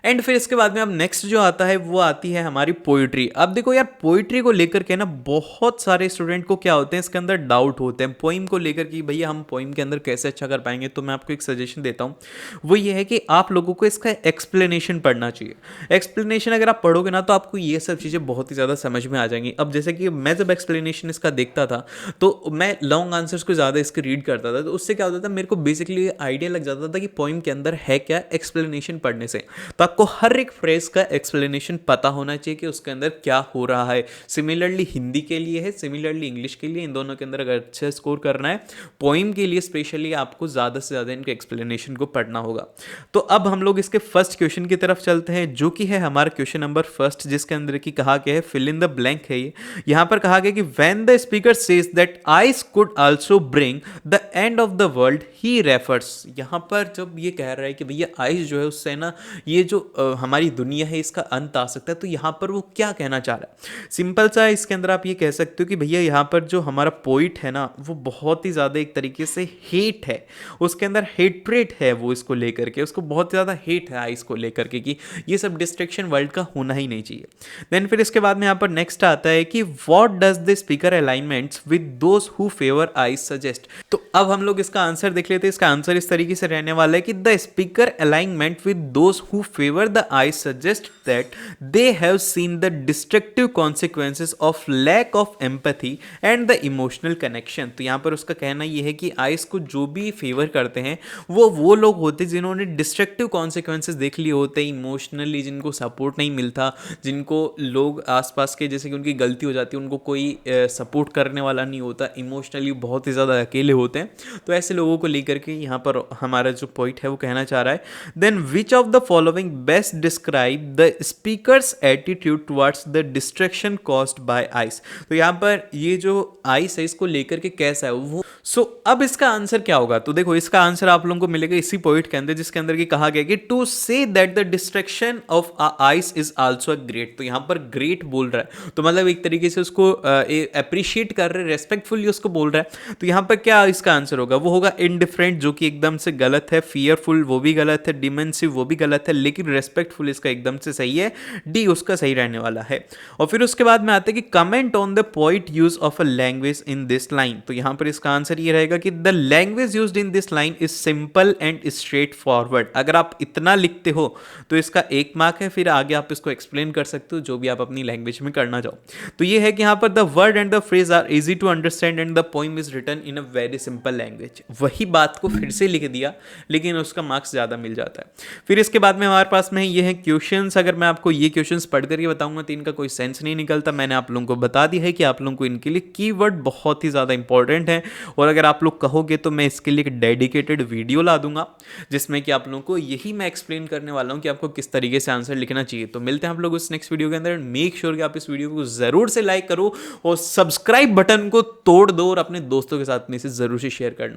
एंड फिर इसके बाद में अब नेक्स्ट जो आता है वो आती है हमारी पोइट्री। अब देखो यार, पोइट्री को लेकर के ना बहुत सारे स्टूडेंट को क्या होते हैं, इसके अंदर डाउट होते हैं पोइम को लेकर कि भैया हम पोइम के अंदर कैसे अच्छा कर पाएंगे। तो मैं आपको एक सजेशन देता हूँ, वो ये है कि आप लोगों को इसका एक्सप्लेनेशन पढ़ना चाहिए। एक्सप्लेनेशन अगर आप पढ़ोगे ना तो आपको ये सब चीज़ें बहुत ही ज़्यादा समझ में आ जाएंगी। अब जैसे कि मैं जब एक्सप्लेनेशन इसका देखता था तो मैं लॉन्ग आंसर्स को ज़्यादा इसके रीड करता था, तो उससे क्या होता था, मेरे को बेसिकली आइडिया लग जाता था कि पोइम के अंदर है क्या एक्सप्लेनेशन पढ़ने से। तो आपको हर एक फ्रेज का एक्सप्लेनेशन पता होना चाहिए कि उसके अंदर क्या हो रहा है। सिमिलरली हिंदी के लिए है, सिमिलरली इंग्लिश के लिए, इन दोनों के अंदर अगर अच्छा स्कोर करना है, पोइम के लिए स्पेशली आपको ज़्यादा से ज़्यादा इनके एक्सप्लेनेशन को पढ़ना होगा। तो अब हम लोग इसके फर्स्ट क्वेश्चन की तरफ चलते हैं, जो कि है हमारा क्वेश्चन नंबर फर्स्ट, जिसके अंदर की कहा गया है फिल इन द ब्लैंक है ये। यहाँ पर कहा गया कि when the speaker says that ice could also bring the end of the world he refers. यहाँ पर जब ये कह रहा है कि भैया आइस जो है उससे ना ये जो हमारी दुनिया है इसका अंत आ सकता है, तो यहाँ पर वो क्या कहना चाह रहा है। सिंपल सा इसके अंदर आप ये कह सकते हो कि भैया यहाँ पर जो हमारा पोइट है ना वो बहुत ही ज़्यादा एक तरीके से हेट है, उसके अंदर हेट्रेट है, वो इसको लेकर के उसको बहुत ज़्यादा हेट है आइस को लेकर के कि ये सब डिस्ट्रैक्शन वर्ल्ड का होना ही नहीं चाहिए। देन फिर इसके बाद में यहाँ पर नेक्स्ट आता है कि what does the speaker alignments with those who favour ice suggest. तो अब हम लोग इसका आंसर देख लेते हैं। इसका आंसर इस तरीके से रहने वाला है कि the speaker alignment with those who favour the ice suggest that they have seen the destructive consequences of lack of empathy and the emotional connection। तो यहाँ पर उसका कहना ये है कि आइस को जो भी फेवर करते हैं वो लोग होते हैं जिन्होंने डिस्ट्रक्टिव कॉन्सिक्वेंसेस देख लिए होते हैं, इमोशनली जिनको सपोर्ट नहीं मिलता, जिनको लोग आसपास के जैसे कि उनकी गलती हो जाती है उनको कोई सपोर्ट करने वाला नहीं होता, इमोशनली बहुत ही ज़्यादा अकेले होते हैं। तो ऐसे लोगों को लेकर के यहाँ पर हमारा जो पॉइंट है वो कहना चाह रहा है। Then which of the following best describe the speaker's attitude towards the distraction caused by ice. तो यहाँ पर ये जो आइस है इसको लेकर के कैसा है वो। अब इसका आंसर क्या होगा, तो देखो इसका आंसर आप लोगों को मिलेगा इसी पॉइंट के अंदर, जिसके अंदर की कहा गया कि to say that the distraction of ice is also great. तो यहाँ पर ग्रेट बोल रहा है, तो मतलब एक तरीके से उसको अप्रिशिएट कर रहे, रेस्पेक्टफुली उसको बोल रहा है। तो यहाँ पर क्या इसका आंसर होगा, वो होगा इनडिफरेंट, जो कि एकदम से गलत है, फियरफुल वो भी गलत है, डिमेंसिव वो भी गलत है, लेकिन रेस्पेक्टफुल इसका एकदम से सही है, डी उसका सही रहने वाला है। और फिर उसके बाद में आते हैं कि comment on the poet use of a language in this line. तो यहाँ पर इसका आंसर ये रहेगा कि the language used in this line is simple and straight forward. अगर आप इतना लिखते हो तो इसका 1 मार्क है, फिर आगे आप इसको एक्सप्लेन कर सकते हो जो भी आप अपनी लैंग्वेज में करना चाहो। तो ये है कि यहाँ पर the word and the phrase are easy to understand and the poem is written in a very simple language. वही बात को फिर से लिख दिया लेकिन उसका मार्क्स ज़्यादा मिल जाता है। फिर इसके बाद में हमारे पास में ये है क्वेश्चंस। अगर मैं आपको ये क्वेश्चंस पढ़ करके बताऊंगा तो इनका कोई सेंस नहीं निकलता। मैंने आप लोगों को बता दिया है कि आप लोगों को इनके लिए कीवर्ड बहुत ही ज़्यादा इंपॉर्टेंट है, और अगर आप लोग कहोगे तो मैं इसके लिए एक डेडिकेटेड वीडियो ला दूंगा जिसमें कि आप लोगों को यही मैं एक्सप्लेन करने वाला हूं कि आपको किस तरीके से आंसर लिखना चाहिए। तो मिलते हैं आप लोग उस नेक्स्ट वीडियो के अंदर। मेक श्योर कि आप इस वीडियो को जरूर से लाइक करो और सब्सक्राइब बटन को तोड़ दो और अपने दोस्तों के साथ में इसे जरूर से शेयर करना।